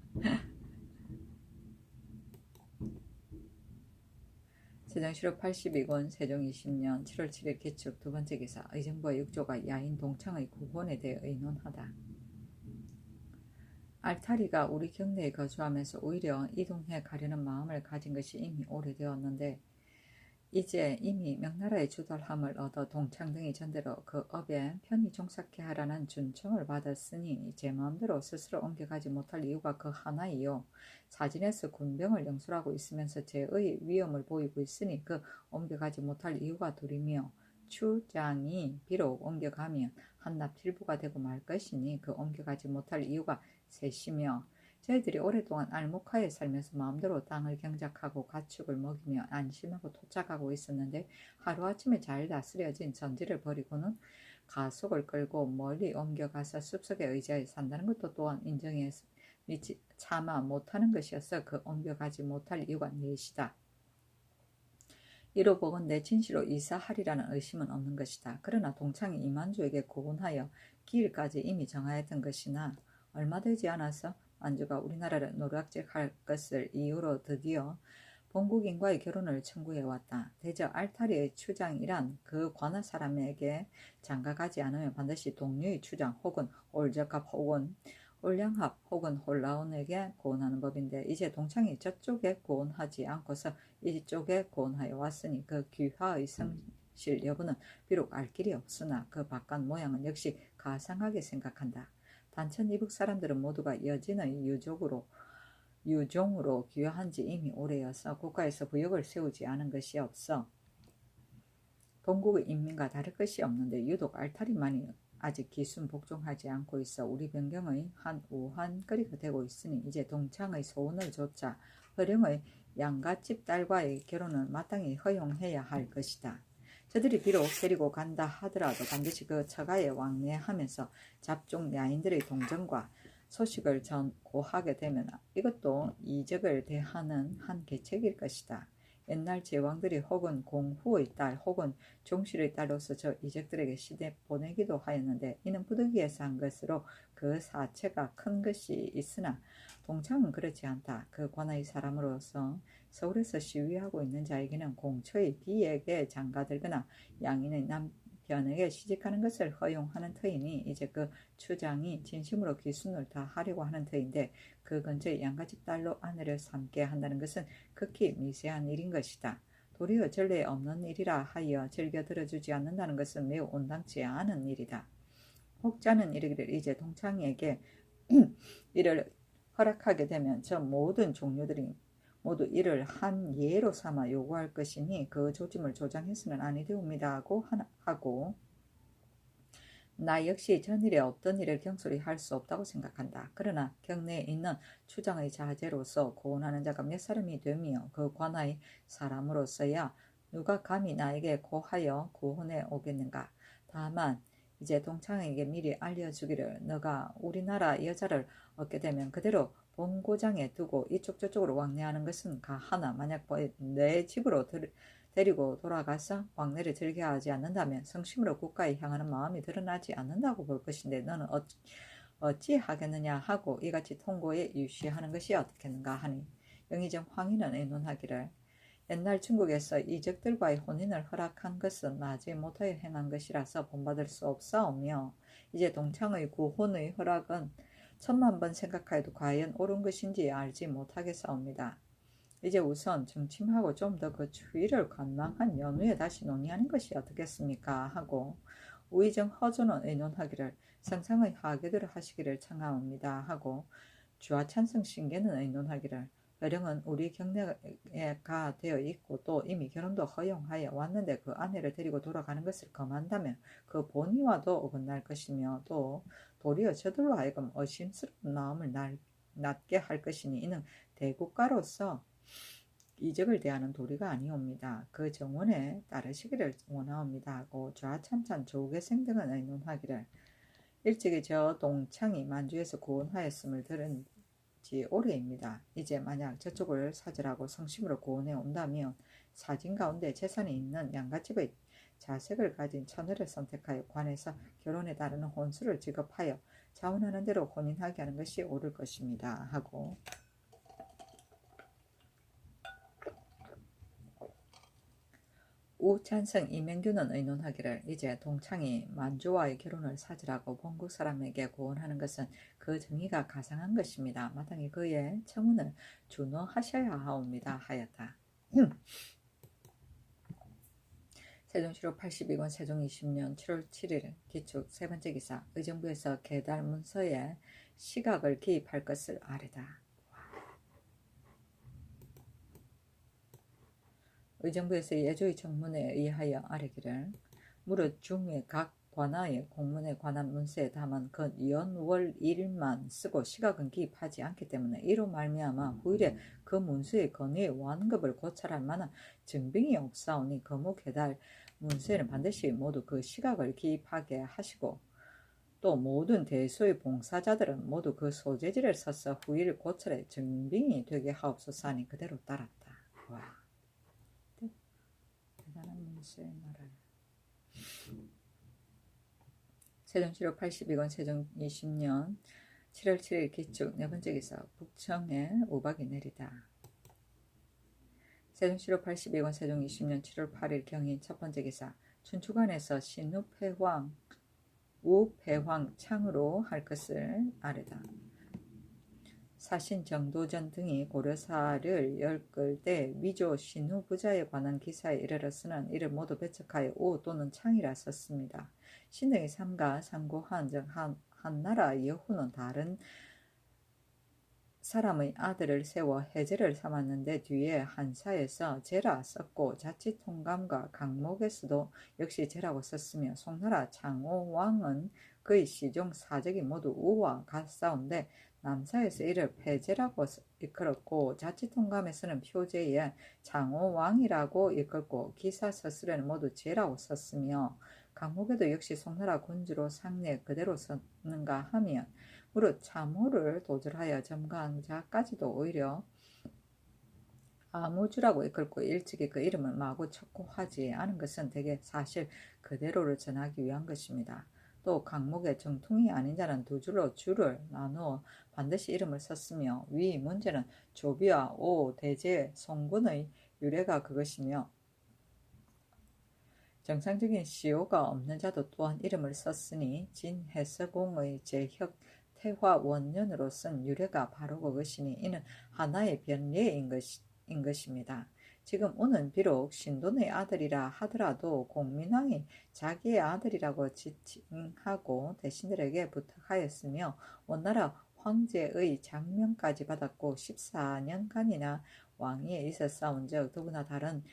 세종시로 82권 세종 20년 7월 7일 기축 두 번째 기사 의정부의 육조가 야인 동창의 구혼에 대해 의논하다. 알타리가 우리 경내에 거주하면서 오히려 이동해 가려는 마음을 가진 것이 이미 오래되었는데 이제 이미 명나라의 주덜함을 얻어 동창 등이 전대로 그 업에 편히 종사케 하라는 준청을 받았으니 제 마음대로 스스로 옮겨가지 못할 이유가 그 하나이요. 사진에서 군병을 영술하고 있으면서 제의 위험을 보이고 있으니 그 옮겨가지 못할 이유가 둘이며 추장이 비록 옮겨가면 한납칠부가 되고 말 것이니 그 옮겨가지 못할 이유가 셋이며 저희들이 오랫동안 알목하에 살면서 마음대로 땅을 경작하고 가축을 먹이며 안심하고 토착하고 있었는데 하루아침에 잘 다스려진 전지를 버리고는 가속을 끌고 멀리 옮겨가서 숲속에 의지하여 산다는 것도 또한 인정해 차마 못하는 것이어서 그 옮겨가지 못할 이유가 넷이다. 이로 보건대 진시로 이사하리라는 의심은 없는 것이다. 그러나 동창이 이만주에게 고운하여 기일까지 이미 정하였던 것이나 얼마 되지 않아서 만주가 우리나라를 노략질할 것을 이유로 드디어 본국인과의 결혼을 청구해왔다. 대저 알타리의 추장이란 그 관할 사람에게 장가가지 않으면 반드시 동류의 추장 혹은 올적합 혹은 올량합 혹은 홀라온에게 고운하는 법인데 이제 동창이 저쪽에 고운하지 않고서 이쪽에 고운하여 왔으니 그 귀화의 성실 여부는 비록 알 길이 없으나 그 바깥 모양은 역시 가상하게 생각한다. 단천 이북 사람들은 모두가 여진의 유종으로 귀화한 지 이미 오래여서 국가에서 부역을 세우지 않은 것이 없어 본국의 인민과 다를 것이 없는데 유독 알타리만이 아직 기순 복종하지 않고 있어 우리 변경의 한 우한거리가 되고 있으니 이제 동창의 소원을 조차 허령의 양갓집 딸과의 결혼을 마땅히 허용해야 할 것이다. 저들이 비록 데리고 간다 하더라도 반드시 그 처가에 왕래하면서 잡종 야인들의 동정과 소식을 전고하게 되면 이것도 이적을 대하는 한 계책일 것이다. 옛날 제왕들이 혹은 공후의 딸 혹은 종실의 딸로서 저 이적들에게 시대 보내기도 하였는데 이는 부득이해서 한 것으로 그 사체가 큰 것이 있으나 동창은 그렇지 않다. 그 관아의 사람으로서 서울에서 시위하고 있는 자에게는 공처의 비에게 장가들거나 양인의 남편에게 시집가는 것을 허용하는 터이니 이제 그 추장이 진심으로 기순을 다 하려고 하는 터인데 그 근처에 양가집 딸로 아내를 삼게 한다는 것은 극히 미세한 일인 것이다. 도리어 전례에 없는 일이라 하여 즐겨 들어주지 않는다는 것은 매우 온당치 않은 일이다. 혹자는 이르기를 이제 동창에게 이를 허락하게 되면 저 모든 종류들이 모두 이를 한 예로 삼아 요구할 것이니 그 조짐을 조장해서는 아니되옵니다 하고 나 역시 전일에 없던 일을 경솔히 할 수 없다고 생각한다. 그러나 경내에 있는 추장의 자제로서 고운하는 자가 몇 사람이 되며 그 관아의 사람으로서야 누가 감히 나에게 고하여 구혼해 오겠는가. 다만 이제 동창에게 미리 알려주기를 너가 우리나라 여자를 얻게 되면 그대로 본고장에 두고 이쪽 저쪽으로 왕래하는 것은 가하나 만약 내 집으로 데리고 돌아가서 왕래를 즐겨 하지 않는다면 성심으로 국가에 향하는 마음이 드러나지 않는다고 볼 것인데 너는 어찌 하겠느냐 하고 이같이 통고에 유시하는 것이 어떻겠는가 하니 영의정 황희는 의논하기를 옛날 중국에서 이적들과의 혼인을 허락한 것은 나지 못하여 행한 것이라서 본받을 수 없사오며 이제 동창의 구혼의 허락은 천만 번 생각하여도 과연 옳은 것인지 알지 못하겠사옵니다. 이제 우선 정침하고 좀 더 그 추이를 관망한 연후에 다시 논의하는 것이 어떻겠습니까 하고 우의정 허조는 의논하기를 상상의 하계대로 하시기를 청하옵니다 하고 주하찬성 신계는 의논하기를 허령은 우리 경내가 되어 있고 또 이미 결혼도 허용하여 왔는데 그 아내를 데리고 돌아가는 것을 금한다면 그 본의와도 어긋날 것이며 또 도리어 저들로 하여금 의심스러운 마음을 낳게 할 것이니 이는 대국가로서 이적을 대하는 도리가 아니옵니다. 그 정원에 따르시기를 원하옵니다 하고 좌찬찬 조계생 등은 의논하기를 일찍이 저 동창이 만주에서 구원하였음을 들은 지 오래입니다. 이제 만약 저쪽을 사절하고 성심으로 구원해 온다면 사진 가운데 재산이 있는 양갓집의 자색을 가진 처녀를 선택하여 관에서 결혼에 따르는 혼수를 지급하여 자원하는 대로 혼인하게 하는 것이 옳을 것입니다 하고 우찬성 이명규는 의논하기를 이제 동창이 만주와의 결혼을 사절하고 본국 사람에게 구원하는 것은 그 정의가 가상한 것입니다. 마땅히 그의 청혼을 준호하셔야 하옵니다 하였다. 세종시로 82권 세종 20년 7월 7일 기축 세 번째 기사 의정부에서 계달 문서에 시각을 기입할 것을 아뢰다. 의정부에서 예조의 청문에 의하여 아뢰기를 무릇 중의 각 관하의 공문에 관한 문서에 다만 그 연월 일만 쓰고 시각은 기입하지 않기 때문에 이로 말미암아 후일에 그 문서의 건의의 완급을 고찰할 만한 증빙이 없사오니 거무 계달 문서에는 반드시 모두 그 시각을 기입하게 하시고 또 모든 대소의 봉사자들은 모두 그 소재지를 써서 후일 고찰의 증빙이 되게 하옵소서 하니 그대로 따랐다. 와. 대단한 문서의 나라야. 세종시로 82권 세종 20년 7월 7일 기축 네 번째 기사 북청에 우박이 내리다. 세종시로 82권 세종 20년 7월 8일 경인 첫 번째 기사 춘추관에서 신우패황 우패황 창으로 할 것을 아뢰다. 사신 정도전 등이 고려사를 엮을 때 위조 신우부자에 관한 기사에 이르렀으는 이를 모두 배척하여 우 또는 창이라 썼습니다. 신등이 삼가 상고한 즉 한나라 여후는 다른 사람의 아들을 세워 해제를 삼았는데 뒤에 한사에서 제라 썼고 자치통감과 강목에서도 역시 제라고 썼으며 송나라 창오왕은 그의 시종 사적이 모두 우와 같사온데 남사에서 이를 폐제라고 이끌었고 자치통감에서는 표제에 장오왕이라고 이끌고 기사 서술에는 모두 제라고 썼으며 강목에도 역시 송나라 군주로 상례 그대로 썼는가 하면 무릇 참호를 도절하여 점거한 자까지도 오히려 아무주라고 이끌고 일찍이 그 이름을 마구 척고하지 않은 것은 대개 사실 그대로를 전하기 위한 것입니다. 또 강목에 정통이 아닌 자는 두 줄로 줄을 나누어 반드시 이름을 썼으며 위 문제는 조비와 오, 대제, 송군의 유래가 그것이며 정상적인 시효가 없는 자도 또한 이름을 썼으니 진해서공의 제혁 태화원년으로 쓴 유래가 바로 그것이니 이는 하나의 변례인 것입니다. 지금 오는 비록 신돈의 아들이라 하더라도 공민왕이 자기의 아들이라고 지칭하고 대신들에게 부탁하였으며 원나라 황제의 장명까지 받았고 14년간이나 왕위에 있었사온 즉 더구나 다른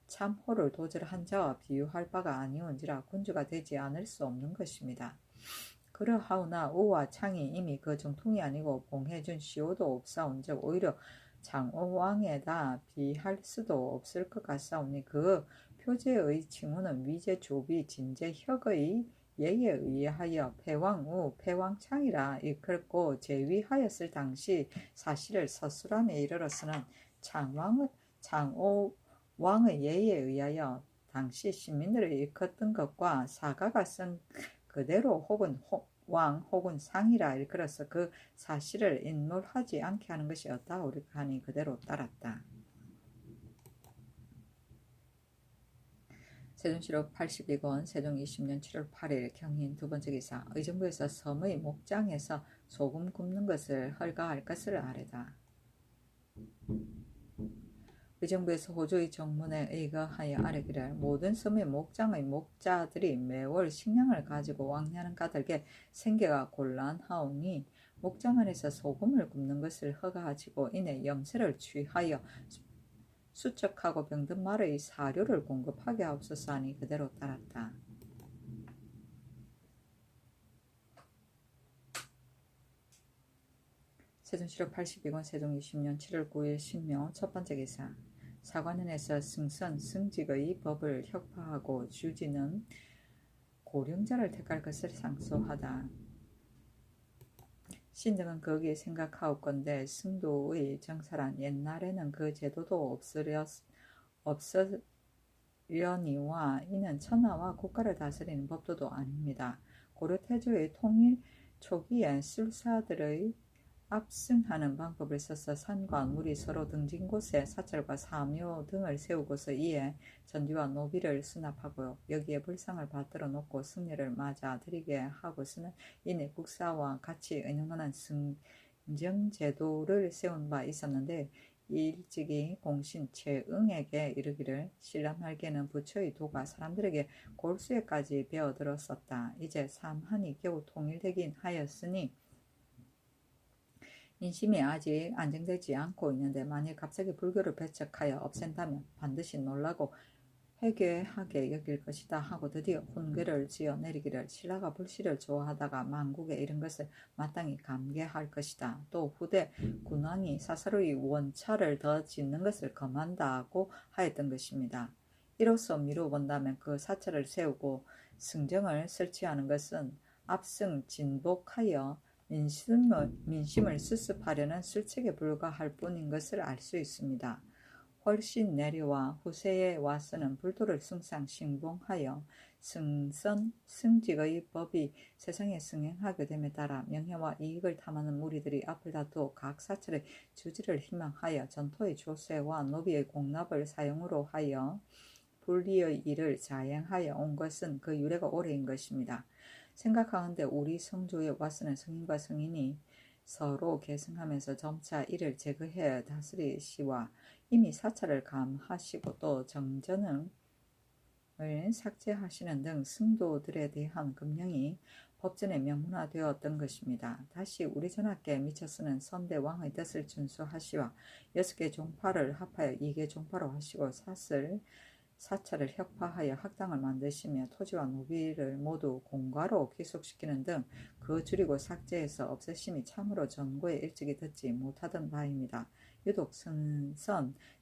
참호를 도절한 자와 비유할 바가 아니온지라 군주가 되지 않을 수 없는 것입니다. 그러하오나 우와 창이 이미 그 정통이 아니고 봉해준 시호도 없사온즉 오히려 장오왕에다 비할 수도 없을 것 같사오니 그 표제의 칭호는 위제 조비 진제혁의 예에 의하여 패왕우 패왕창이라 이끌고 제위하였을 당시 사실을 서술함에 이르러서는 장오왕의 예에 의하여 당시 시민들을 일컫던 것과 사가가 쓴 그대로 혹은 왕 혹은 상이라 일컬어서 그 사실을 인몰하지 않게 하는 것이 어떠하오리까 하니 그대로 따랐다. 세종시로 82권 세종 20년 7월 8일 경인 두 번째 기사 의정부에서 섬의 목장에서 소금 굽는 것을 허가할 것을 아뢰다. 의정부에서 호조의 정문에 의거하여 아뢰기를 모든 섬의 목장의 목자들이 매월 식량을 가지고 왕래하는 까닭에 생계가 곤란하오니 목장 안에서 소금을 굽는 것을 허가하시고 이내 염세를 취하여 수척하고 병든 말의 사료를 공급하게 하옵소서 하니 그대로 따랐다. 세종시록 82권 세종 20년 7월 9일 신묘 첫 번째 기사. 사관원에서 승선, 승직의 법을 혁파하고 주지는 고령자를 택할 것을 상소하다. 신등은 거기에 생각하옵건대 승도의 정사란 옛날에는 그 제도도 없으려니와 이는 천하와 국가를 다스리는 법도도 아닙니다. 고려 태조의 통일 초기에 술사들의 압승하는 방법을 써서 산과 물이 서로 등진 곳에 사찰과 사묘 등을 세우고서 이에 전지와 노비를 수납하고 여기에 불상을 받들어 놓고 승려를 맞아 드리게 하고서는 이내 국사와 같이 의논하는 승정제도를 세운 바 있었는데 일찍이 공신 최응에게 이르기를 신라말기에는 부처의 도가 사람들에게 골수에까지 배어들었었다. 이제 삼한이 겨우 통일되긴 하였으니 인심이 아직 안정되지 않고 있는데 만일 갑자기 불교를 배척하여 없앤다면 반드시 놀라고 회개하게 여길 것이다 하고 드디어 훈계를 지어 내리기를 신라가 불씨를 좋아하다가 만국에 이른 것을 마땅히 감개할 것이다. 또 후대 군왕이 사사로이 원차를 더 짓는 것을 금한다고 하였던 것입니다. 이로써 미루어 본다면 그 사찰을 세우고 승정을 설치하는 것은 압승 진복하여 민심을 수습하려는 술책에 불과할 뿐인 것을 알 수 있습니다. 훨씬 내려와 후세에 와서는 불도를 숭상신봉하여 승선, 승직의 법이 세상에 승행하게 됨에 따라 명예와 이익을 탐하는 무리들이 앞을 다투어 각 사찰의 주지를 희망하여 전토의 조세와 노비의 공납을 사용으로 하여 불리의 일을 자행하여 온 것은 그 유래가 오래인 것입니다. 생각하건대 우리 성조에 와서는 성인과 성인이 서로 계승하면서 점차 이를 제거해 다스리시와 이미 사찰을 감하시고 또 정전을 삭제하시는 등 승도들에 대한 금령이 법전에 명문화되었던 것입니다. 다시 우리 전하께 미쳐서는 선대 왕의 뜻을 준수하시와 6개 종파를 합하여 2개 종파로 하시고 사찰을 혁파하여 학당을 만드시며 토지와 노비를 모두 공가로 귀속시키는 등 그 줄이고 삭제해서 없애심이 참으로 전고에 일찍이 듣지 못하던 바입니다. 유독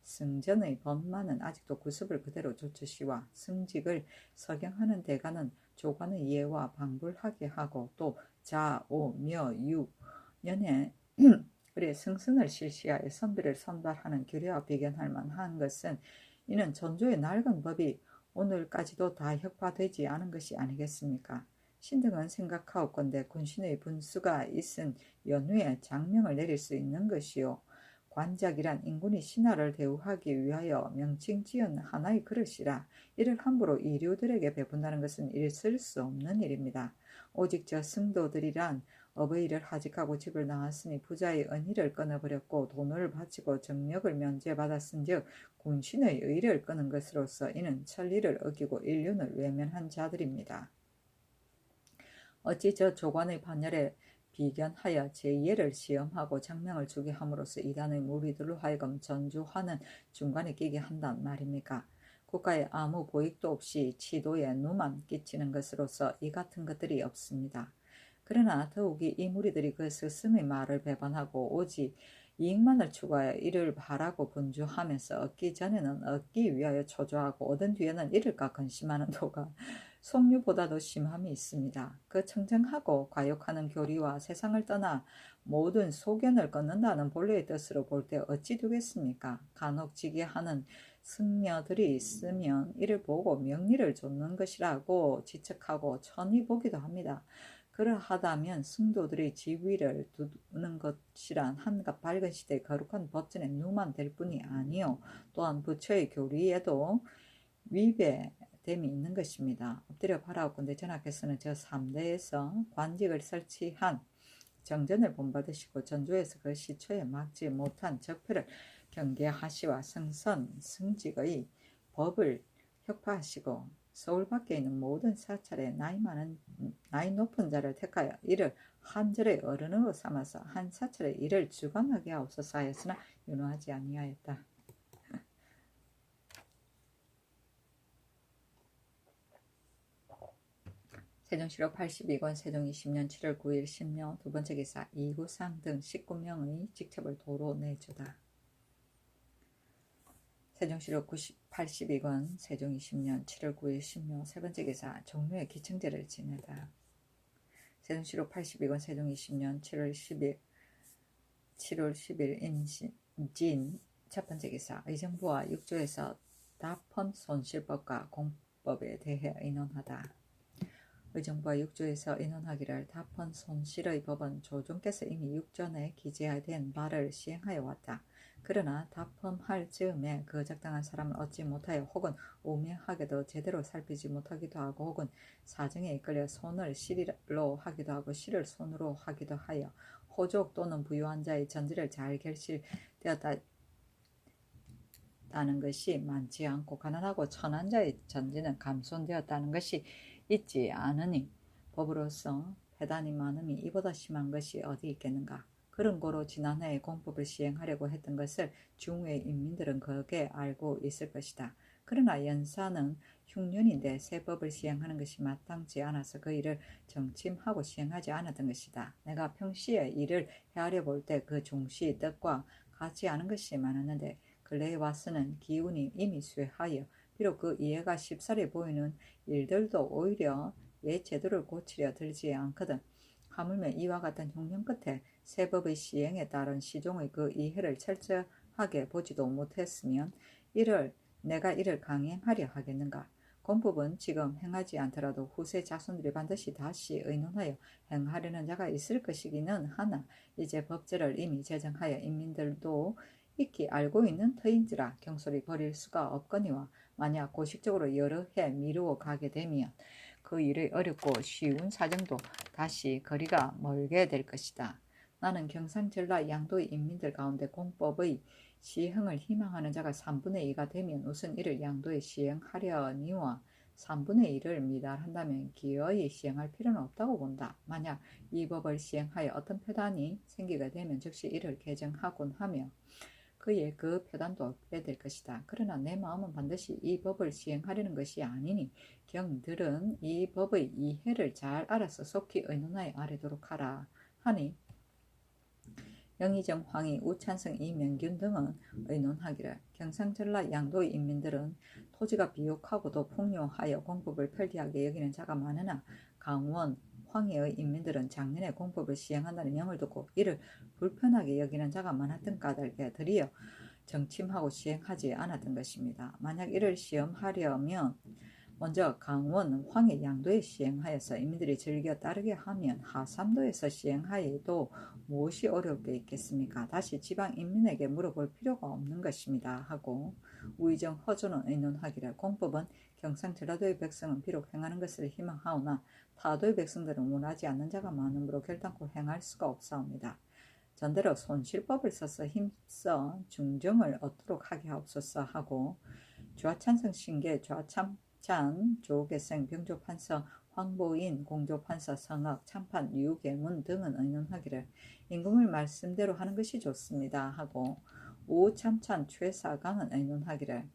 승전의 법만은 아직도 구습을 그대로 좇으시와 승직을 서경하는 대가는 조관의 예와 방불하게 하고 또 자, 오, 며, 유, 년에 그래 승선을 실시하여 선비를 선발하는 규례와 비견할 만한 것은 이는 전조의 낡은 법이 오늘까지도 다 혁파되지 않은 것이 아니겠습니까? 신등은 생각하옵건대 군신의 분수가 있은 연후에 장명을 내릴 수 있는 것이요. 관작이란 인군이 신하를 대우하기 위하여 명칭 지은 하나의 그릇이라 이를 함부로 이류들에게 배분다는 것은 있을 수 없는 일입니다. 오직 저 승도들이란 업의 일을 하직하고 집을 나왔으니 부자의 은희를 끊어버렸고 돈을 바치고 정력을 면제받았은즉 군신의 의를 끊은 것으로서 이는 천리를 어기고 인륜을 외면한 자들입니다. 어찌 저 조관의 반열에 비견하여 제2예를 시험하고 장명을 주게 함으로써 이단의 무리들로 하여금 전주하는 중간에 끼게 한단 말입니까? 국가에 아무 보익도 없이 치도에 누만 끼치는 것으로서 이 같은 것들이 없습니다. 그러나 더욱이 이 무리들이 그 스승의 말을 배반하고 오직 이익만을 추구하여 이를 바라고 분주하면서 얻기 전에는 얻기 위하여 초조하고 얻은 뒤에는 잃을까 근심하는 도가 속류보다도 심함이 있습니다. 그 청정하고 과욕하는 교리와 세상을 떠나 모든 소견을 끊는다는 본래의 뜻으로 볼 때 어찌 되겠습니까? 간혹 지게하는 승려들이 있으면 이를 보고 명리를 좇는 것이라고 지척하고 천히 보기도 합니다. 그러하다면 승도들의 지위를 두는 것이란 한갓 밝은 시대의 거룩한 법전에 누만 될 뿐이 아니요 또한 부처의 교리에도 위배됨이 있는 것입니다. 엎드려 바라옵건대 전하께서는 저 3대에서 관직을 설치한 정전을 본받으시고 전조에서 그 시초에 막지 못한 적폐를 경계하시와 승선, 승직의 법을 혁파하시고 서울 밖에 있는 모든 사찰에 나이 높은 자를 택하여 이를 한 절의 어른으로 삼아서 한 사찰의 일을 주관하게 하옵소서 하였으나 윤호하지 아니하였다. 세종시록 82권 세종 20년 7월 9일 신묘 두번째 기사 이구상 등 19명의 직첩을 도로 내주다. 세종시록 82권 세종 20년 7월 9일 신묘 세번째 기사 종묘의 기청제를 지내다. 세종시록 82권 세종 20년 7월 10일 인진 첫번째 기사 의정부와 6조에서 다펌 손실법과 공법에 대해 의논하다. 의정부와 6조에서 의논하기를 다펀 손실의 법은 조정께서 이미 6전에 기재된 바를 시행하여 왔다. 그러나 다펌할 즈음에 그 적당한 사람을 얻지 못하여 혹은 우매하게도 제대로 살피지 못하기도 하고 혹은 사정에 이끌려 손을 실로 하기도 하고 실을 손으로 하기도 하여 호족 또는 부유한 자의 전지를 잘 결실되었다는 것이 많지 않고 가난하고 천한 자의 전지는 감손되었다는 것이 있지 않으니 법으로서 폐단이 많음이 이보다 심한 것이 어디 있겠는가. 그런 고로 지난해에 공법을 시행하려고 했던 것을 중후의 인민들은 그게 알고 있을 것이다. 그러나 연사는 흉년인데 새 법을 시행하는 것이 마땅치 않아서 그 일을 정침하고 시행하지 않았던 것이다. 내가 평시에 일을 헤아려 볼 때 그 종시의 뜻과 같지 않은 것이 많았는데 근래에 와서는 기운이 이미 쇠하여 비록 그 이해가 쉽사리 보이는 일들도 오히려 옛 제도를 고치려 들지 않거든. 하물며 이와 같은 흉년 끝에 새 법의 시행에 따른 시종의 그 이해를 철저하게 보지도 못했으면 내가 이를 강행하려 하겠는가. 공법은 지금 행하지 않더라도 후세 자손들이 반드시 다시 의논하여 행하려는 자가 있을 것이기는 하나 이제 법제를 이미 제정하여 인민들도 익히 알고 있는 터인지라 경솔히 버릴 수가 없거니와 만약 고식적으로 여러 해 미루어 가게 되면 그 일의 어렵고 쉬운 사정도 다시 거리가 멀게 될 것이다. 나는 경상전라 양도의 인민들 가운데 공법의 시행을 희망하는 자가 3분의 2가 되면 우선 이를 양도에 시행하려니와 3분의 1을 미달한다면 기어이 시행할 필요는 없다고 본다. 만약 이 법을 시행하여 어떤 폐단이 생기게 되면 즉시 이를 개정하곤 하며 그의 그 표단도 없게 될 것이다. 그러나 내 마음은 반드시 이 법을 시행하려는 것이 아니니 경들은 이 법의 이해를 잘 알아서 속히 의논하여 아뢰도록 하라 하니 영의정, 황희, 우찬성, 이명균 등은 의논하기를 경상전라 양도의 인민들은 토지가 비옥하고도 풍요하여 공법을 편리하게 여기는 자가 많으나 강원, 황해의 인민들은 작년에 공법을 시행한다는 명을 듣고 이를 불편하게 여기는 자가 많았던 까닭에 드디어 정침하고 시행하지 않았던 것입니다. 만약 이를 시험하려면 먼저 강원, 황해 양도에 시행하여서 인민들이 즐겨 따르게 하면 하삼도에서 시행하여도 무엇이 어려울 게 있겠습니까? 다시 지방 인민에게 물어볼 필요가 없는 것입니다. 하고 우의정 허조는 의논하기를 공법은 경상전라도의 백성은 비록 행하는 것을 희망하오나 타도의 백성들은 원하지 않는 자가 많으므로 결단코 행할 수가 없사옵니다. 전대로 손실법을 써서 힘써 중정을 얻도록 하게 하옵소서 하고 좌찬성 신계 좌참찬 조계생 병조판서 황보인 공조판서 성악 참판 유계문 등은 의논하기를 임금을 말씀대로 하는 것이 좋습니다 하고 우참찬 최사강은 의논하기를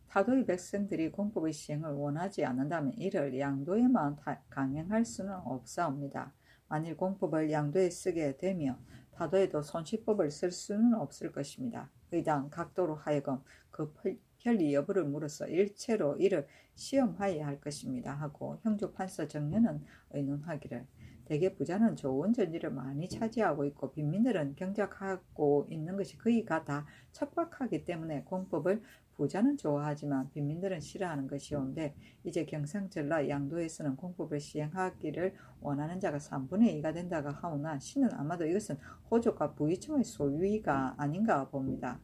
타도의 백성들이 공법의 시행을 원하지 않는다면 이를 양도에만 강행할 수는 없사옵니다. 만일 공법을 양도에 쓰게 되면 타도에도 손실법을 쓸 수는 없을 것입니다. 의당 각도로 하여금 그 편리 여부를 물어서 일체로 이를 시험하여야 할 것입니다 하고 형조판서 정년은 의논하기를 대개 부자는 좋은 전지를 많이 차지하고 있고 빈민들은 경작하고 있는 것이 거의가 다 척박하기 때문에 공법을 부자는 좋아하지만 빈민들은 싫어하는 것이온데 이제 경상전라 양도에서는 공법을 시행하기를 원하는 자가 3분의 2가 된다고 하오나 신은 아마도 이것은 호족과 부유층의 소유가 아닌가 봅니다.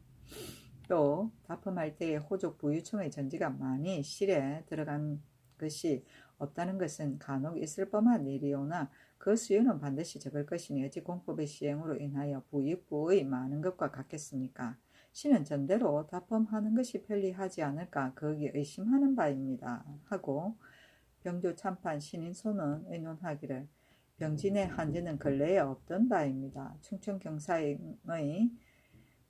또 다품할 때에 호족 부유층의 전지가 많이 실에 들어간 것이 없다는 것은 간혹 있을 뻔한 일이오나 그 수요는 반드시 적을 것이니 어찌 공법의 시행으로 인하여 부익부의 많은 것과 같겠습니까? 신은 전대로 답범하는 것이 편리하지 않을까 거기 의심하는 바입니다. 하고 병조 참판 신인 손은 의논하기를 병진의 한지는 근래에 없던 바입니다. 충청 경사의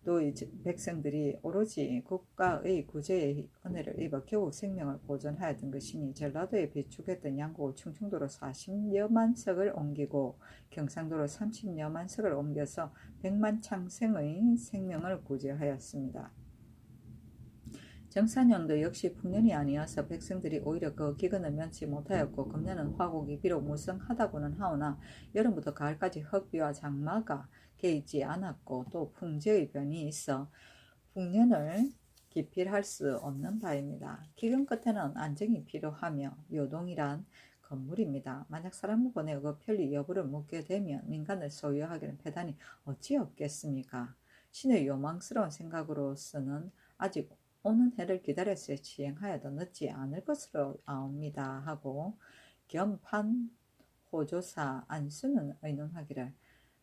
또 백성들이 오로지 국가의 구제의 은혜를 입어 겨우 생명을 보존하였던 것이니 전라도에 비축했던 양곡을 충청도로 40여만 석을 옮기고 경상도로 30여만 석을 옮겨서 100만 창생의 생명을 구제하였습니다. 정산년도 역시 풍년이 아니어서 백성들이 오히려 그 기근을 면치 못하였고 금년은 화곡이 비록 무성하다고는 하오나 여름부터 가을까지 흑비와 장마가 개의지 않았고 또 풍제의 변이 있어 풍년을 기필할 수 없는 바입니다. 기근 끝에는 안정이 필요하며 요동이란 건물입니다. 만약 사람을 보내어 그 편리 여부를 묻게 되면 민간을 소유하기는 패단이 어찌 없겠습니까? 신의 요망스러운 생각으로서는 아직 오는 해를 기다려서 시행하여도 늦지 않을 것으로 아옵니다. 하고 겸판 호조사 안수는 의논하기를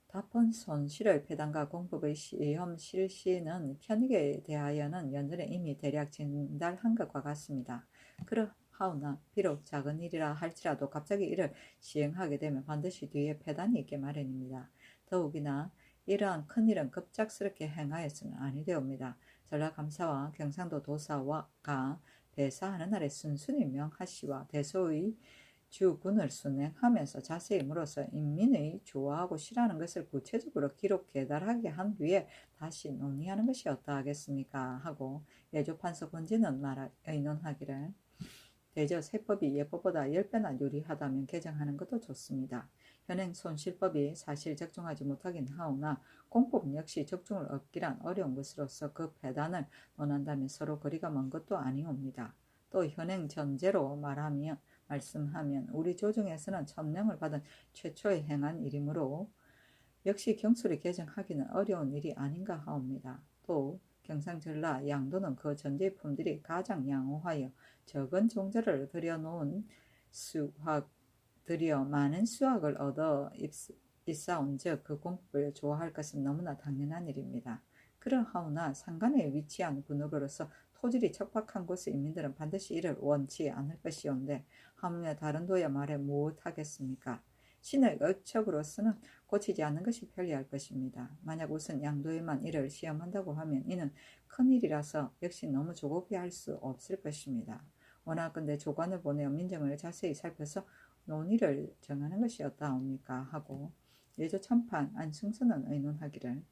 답헌 손실의 패단과 공법의 시험 실시는 편익에 대하여는 연전에 이미 대략 진달한 것과 같습니다. 그러하오나 비록 작은 일이라 할지라도 갑자기 이를 시행하게 되면 반드시 뒤에 패단이 있게 마련입니다. 더욱이나 이러한 큰일은 급작스럽게 행하여서는 아니되옵니다. 전라감사와 경상도 도사가 배사하는 날에 순순히 명하시와 대소의 주군을 순행하면서 자세히 물어서 인민의 좋아하고 싫어하는 것을 구체적으로 기록 계달하게 한 뒤에 다시 논의하는 것이 어떠하겠습니까? 하고 예조판서 권지는 의논하기를 대저 세법이 예법보다 10배나 유리하다면 개정하는 것도 좋습니다. 현행 손실법이 사실 적중하지 못하긴 하오나 공법 역시 적중을 얻기란 어려운 것으로서 그 배단을 논한다면 서로 거리가 먼 것도 아니옵니다. 또 현행 전제로 말씀하면 우리 조정에서는 천명을 받은 최초의 행한 일이므로 역시 경술을 개정하기는 어려운 일이 아닌가 하옵니다. 또 경상 전라 양도는 그 전제품들이 가장 양호하여 적은 종자를 들여 많은 수확을 얻어 있사온즉 그 공법을 좋아할 것은 너무나 당연한 일입니다. 그러하오나 상간에 위치한 군업으로서 토질이 척박한 곳의 인민들은 반드시 이를 원치 않을 것이온데 하물며 다른 도야 말해 무엇하겠습니까? 신의 의척으로서는 고치지 않는 것이 편리할 것입니다. 만약 우선 양도에만 이를 시험한다고 하면 이는 큰일이라서 역시 너무 조급히 할 수 없을 것입니다. 원하건대 조관을 보내어 민정을 자세히 살펴서 논의를 정하는 것이 어떠합니까? 하고 예조 참판 안승선은 의논하기를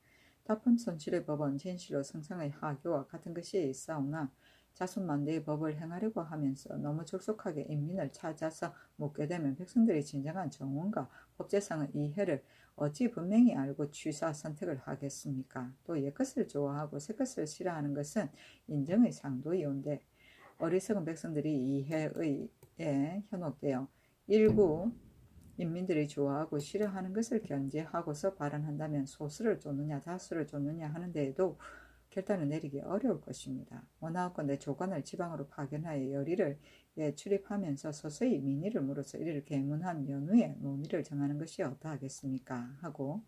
답헌 손실의 법은 진실로 성상의 하교와 같은 것이 있사오나 자손만대의 법을 행하려고 하면서 너무 족속하게 인민을 찾아서 묻게 되면 백성들이 진정한 정원과 법제상의 이해를 어찌 분명히 알고 취사 선택을 하겠습니까? 또 옛것을 좋아하고 새것을 싫어하는 것은 인정의 상도이온데 어리석은 백성들이 이해에 현혹되어 일부 인민들이 좋아하고 싫어하는 것을 견제하고서 발언한다면 소수를 쫓느냐 다수를 쫓느냐 하는 데에도 결단을 내리기 어려울 것입니다. 원하건대 조관을 지방으로 파견하여 열의를 출입하면서 서서히 민의를 물어서 이를 계문한 연후에 논의를 정하는 것이 어떠하겠습니까? 하고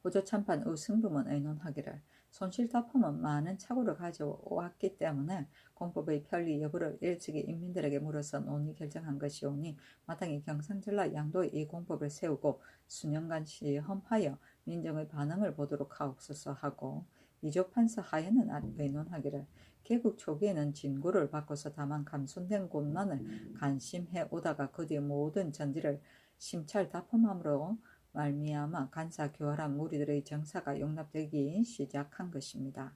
호조참판 우승부문 의논하기를 손실답헌은 많은 착오를 가져왔기 때문에 공법의 편리 여부를 일찍이 인민들에게 물어서 논의 결정한 것이오니 마땅히 경상전라 양도의 이 공법을 세우고 수년간 시험하여 민정의 반응을 보도록 하옵소서 하고 이조판서 하에는 의논하기를 개국 초기에는 진고를 받고서 다만 감손된 곳만을 간심해 오다가 그 뒤 모든 전지를 심찰 답헌함으로 말미암아 간사 교활한 무리들의 정사가 용납되기 시작한 것입니다.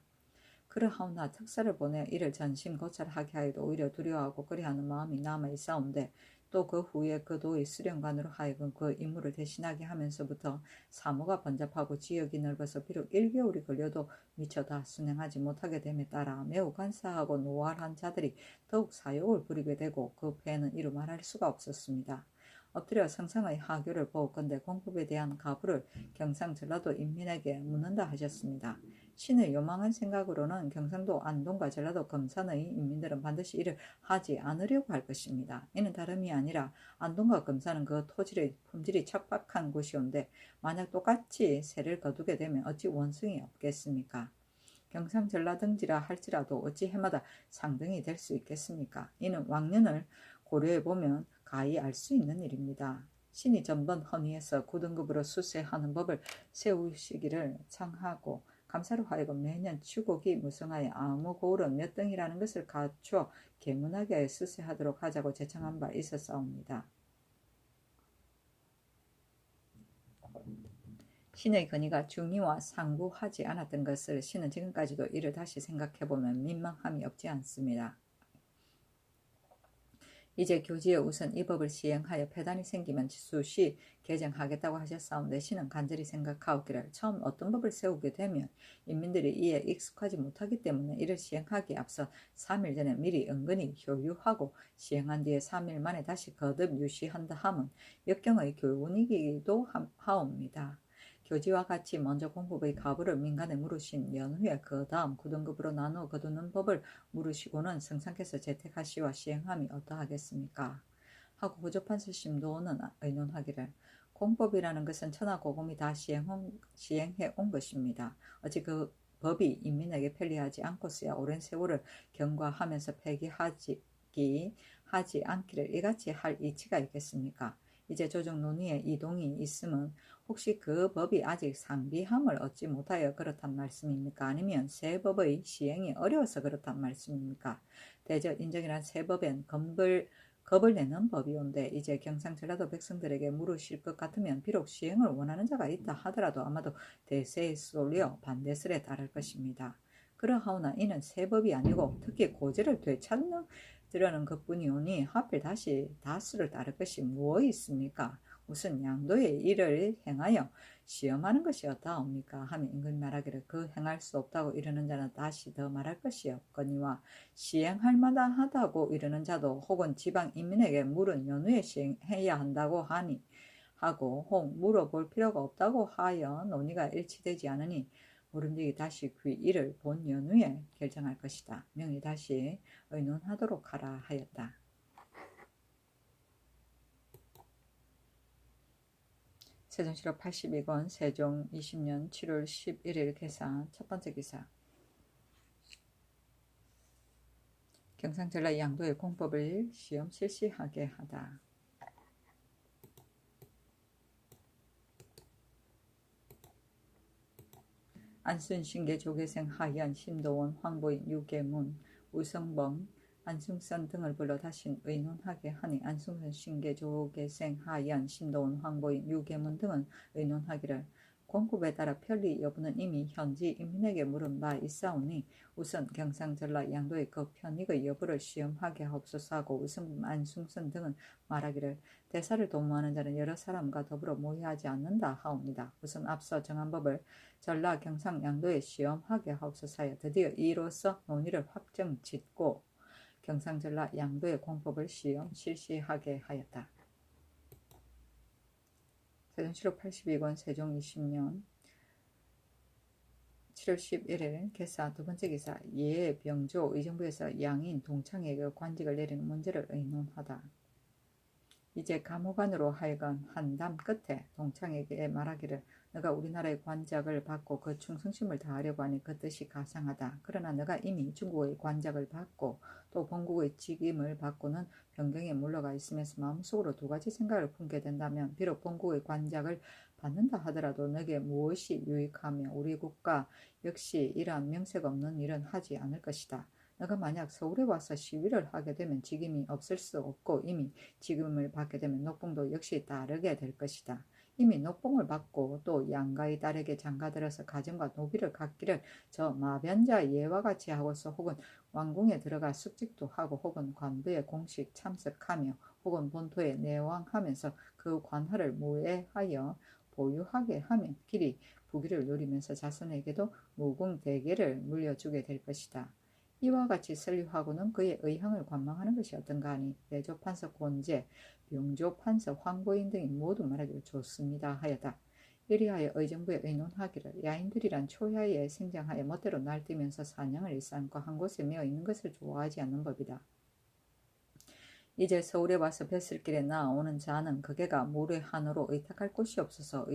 그러하오나 특사를 보내 이를 전심 고찰하게 하여도 오히려 두려워하고 그리하는 마음이 남아 있사온데 또 그 후에 그 도의 수령관으로 하여금 그 임무를 대신하게 하면서부터 사무가 번잡하고 지역이 넓어서 비록 1개월이 걸려도 미처 다 순행하지 못하게 됨에 따라 매우 간사하고 노활한 자들이 더욱 사욕을 부리게 되고 그 폐해는 이루 말할 수가 없었습니다. 엎드려 성상의 하교를 보건대 공법에 대한 가부를 경상 전라도 인민에게 묻는다 하셨습니다. 신의 요망한 생각으로는 경상도 안동과 전라도 금산의 인민들은 반드시 이를 하지 않으려고 할 것입니다. 이는 다름이 아니라 안동과 금산은 그 토질의 품질이 척박한 곳이온데 만약 똑같이 세를 거두게 되면 어찌 원성이 없겠습니까? 경상전라등지라 할지라도 어찌 해마다 상등이 될 수 있겠습니까? 이는 왕년을 고려해보면 가히 알 수 있는 일입니다. 신이 전번 헌의해서 9등급으로 수세하는 법을 세우시기를 청하고 감사로 하여금 매년 추곡이 무성하여 아무 고을은 몇 등이라는 것을 갖추어 개문하게 수세하도록 하자고 제청한 바 있었사옵니다. 신의 건의가 중의와 상구하지 않았던 것을 신은 지금까지도 이를 다시 생각해보면 민망함이 없지 않습니다. 이제 교지에 우선 이 법을 시행하여 폐단이 생기면 수시 개정하겠다고 하셨사온데 신은 간절히 생각하옵기를 처음 어떤 법을 세우게 되면 인민들이 이에 익숙하지 못하기 때문에 이를 시행하기에 앞서 3일 전에 미리 은근히 효유하고 시행한 뒤에 3일 만에 다시 거듭 유시한다 함은 역경의 교훈이기도 하옵니다. 교지와 같이 먼저 공법의 가부를 민간에 물으신 연후에 그 다음 9등급으로 나누어 거두는 법을 물으시고는 성상께서 재택하시와 시행함이 어떠하겠습니까? 하고 호조판서 심도원은 의논하기를 공법이라는 것은 천하고금이 다 시행해 온 것입니다. 어찌 그 법이 인민에게 편리하지 않고서야 오랜 세월을 경과하면서 폐기하지 않기를 이같이 할 이치가 있겠습니까? 이제 조정 논의에 이동이 있음은 혹시 그 법이 아직 상비함을 얻지 못하여 그렇단 말씀입니까? 아니면 새 법의 시행이 어려워서 그렇단 말씀입니까? 대저 인정이란 새 법엔 겁을 내는 법이온데 이제 경상전라도 백성들에게 물으실 것 같으면 비록 시행을 원하는 자가 있다 하더라도 아마도 대세에 쏠려 반대설에 따를 것입니다. 그러하오나 이는 새 법이 아니고 특히 고제를 되찾는 드러는 것뿐이오니 하필 다시 다수를 따를 것이 무엇 있습니까? 무슨 양도의 일을 행하여 시험하는 것이 어떠하옵니까? 하며 임금이 말하기를 그 행할 수 없다고 이르는 자는 다시 더 말할 것이 없거니와 시행할 만다 하다고 이르는 자도 혹은 지방 인민에게 물은 연후에 시행해야 한다고 하고 혹 물어볼 필요가 없다고 하여 논의가 일치되지 않으니 모름지기 다시 그 일을 본 연후에 결정할 것이다. 명이 다시 의논하도록 하라 하였다. 세종시록 82권 세종 20년 7월 11일 개사 첫번째 기사 경상전라 양도의 공법을 시험 실시하게 하다. 안순신계 조계생 하연 심도원 황보인 유계문 우성범 안승선 등을 불러 다신 의논하게 하니 안승선 신계 조계생 하연 심도원 황보인 유계문 등은 의논하기를 공법에 따라 편리 여부는 이미 현지 인민에게 물은 바 있사오니 우선 경상전라 양도의 그 편익의 여부를 시험하게 하옵소서 하고 우성범 안승선 등은 말하기를 대사를 도모하는 자는 여러 사람과 더불어 모여하지 않는다 하옵니다. 우선 앞서 정한 법을 전라 경상 양도에 시험하게 하옵소서 하여 드디어 이로써 논의를 확정 짓고 경상 전라 양도의 공법을 시험 실시하게 하였다. 세종시록 82권 세종 20년 7월 11일 개사 두번째 기사 예병조 의정부에서 양인 동창에게 관직을 내리는 문제를 의논하다. 이제 감호관으로 하여금 한담 끝에 동창에게 말하기를 너가 우리나라의 관작을 받고 그 충성심을 다하려고 하니 그 뜻이 가상하다. 그러나 너가 이미 중국의 관작을 받고 또 본국의 직임을 받고는 변경에 물러가 있으면서 마음속으로 두 가지 생각을 품게 된다면 비록 본국의 관작을 받는다 하더라도 너에게 무엇이 유익하며 우리 국가 역시 이러한 명색 없는 일은 하지 않을 것이다. 너가 만약 서울에 와서 시위를 하게 되면 직임이 없을 수 없고 이미 직임을 받게 되면 녹봉도 역시 따르게 될 것이다. 이미 녹봉을 받고 또 양가의 딸에게 장가들어서 가정과 노비를 갖기를 저 마변자 예와 같이 하고서 혹은 왕궁에 들어가 숙직도 하고 혹은 관부에 공식 참석하며 혹은 본토에 내왕하면서 그 관할을 무해하여 보유하게 하면 길이 부귀를 누리면서 자손에게도 무궁대계를 물려주게 될 것이다. 이와 같이 설립하고는 그의 의형을 관망하는 것이 어떤가 하니 내조판서 곤제, 병조판서 황보인 등이 모두 말하기를 좋습니다 하였다. 이리하여 의정부에 의논하기를 야인들이란 초야에 생장하여 멋대로 날뛰면서 사냥을 일삼고 한 곳에 매어 있는 것을 좋아하지 않는 법이다. 이제 서울에 와서 뱃슬길에 나오는 자는 그게가 모래한으로 의탁할 곳이 없어서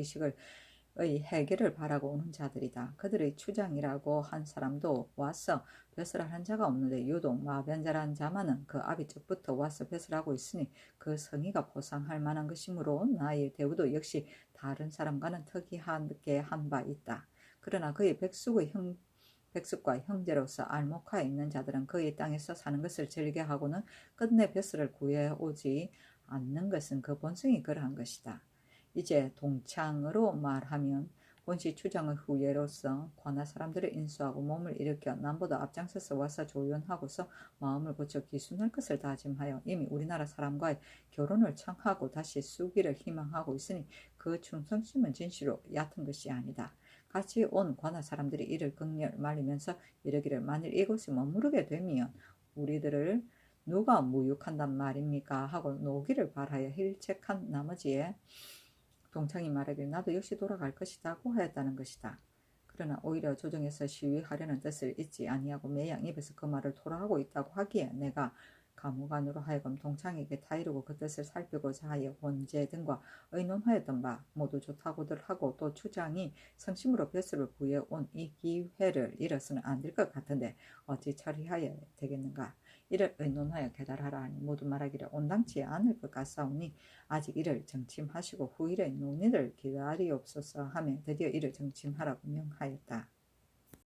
해결을 바라고 오는 자들이다. 그들의 추장이라고 한 사람도 와서 벼슬을 한 자가 없는데 유독 마변자란 자만은 그 아비적부터 와서 벼슬하고 있으니 그 성의가 보상할 만한 것이므로 나의 대우도 역시 다른 사람과는 특이하게 한 바 있다. 그러나 그의 백숙과 형제로서 알목하에 있는 자들은 그의 땅에서 사는 것을 즐겨하고는 끝내 벼슬을 구해오지 않는 것은 그 본성이 그러한 것이다. 이제 동창으로 말하면 원시 추장의 후예로서 관할 사람들을 인수하고 몸을 일으켜 남보다 앞장서서 와서 조연하고서 마음을 고쳐 기순할 것을 다짐하여 이미 우리나라 사람과의 결혼을 청하고 다시 수기를 희망하고 있으니 그 충성심은 진실로 얕은 것이 아니다. 같이 온 관할 사람들이 이를 극렬 말리면서 이르기를 만일 이곳에 머무르게 되면 우리들을 누가 무육한단 말입니까? 하고 노기를 발하여 힐책한 나머지에 동창이 말하길 나도 역시 돌아갈 것이다고 하였다는 것이다. 그러나 오히려 조정에서 시위하려는 뜻을 잊지 아니하고 매양 입에서 그 말을 토로하고 있다고 하기에 내가 가무관으로 하여금 동창에게 타이르고 그 뜻을 살피고자 하여 원제 등과 의논하였던 바 모두 좋다고들 하고 또 추장이 성심으로 벼슬을 구해온 이 기회를 잃어서는 안 될 것 같은데 어찌 처리하여야 되겠는가. 이를 의논하여 계달하라 하니 모두 말하기를 온당치 않을 것 같사오니 아직 이를 정침하시고 후일의 논의를 기다리옵소서 하며 드디어 이를 정침하라고 명하였다.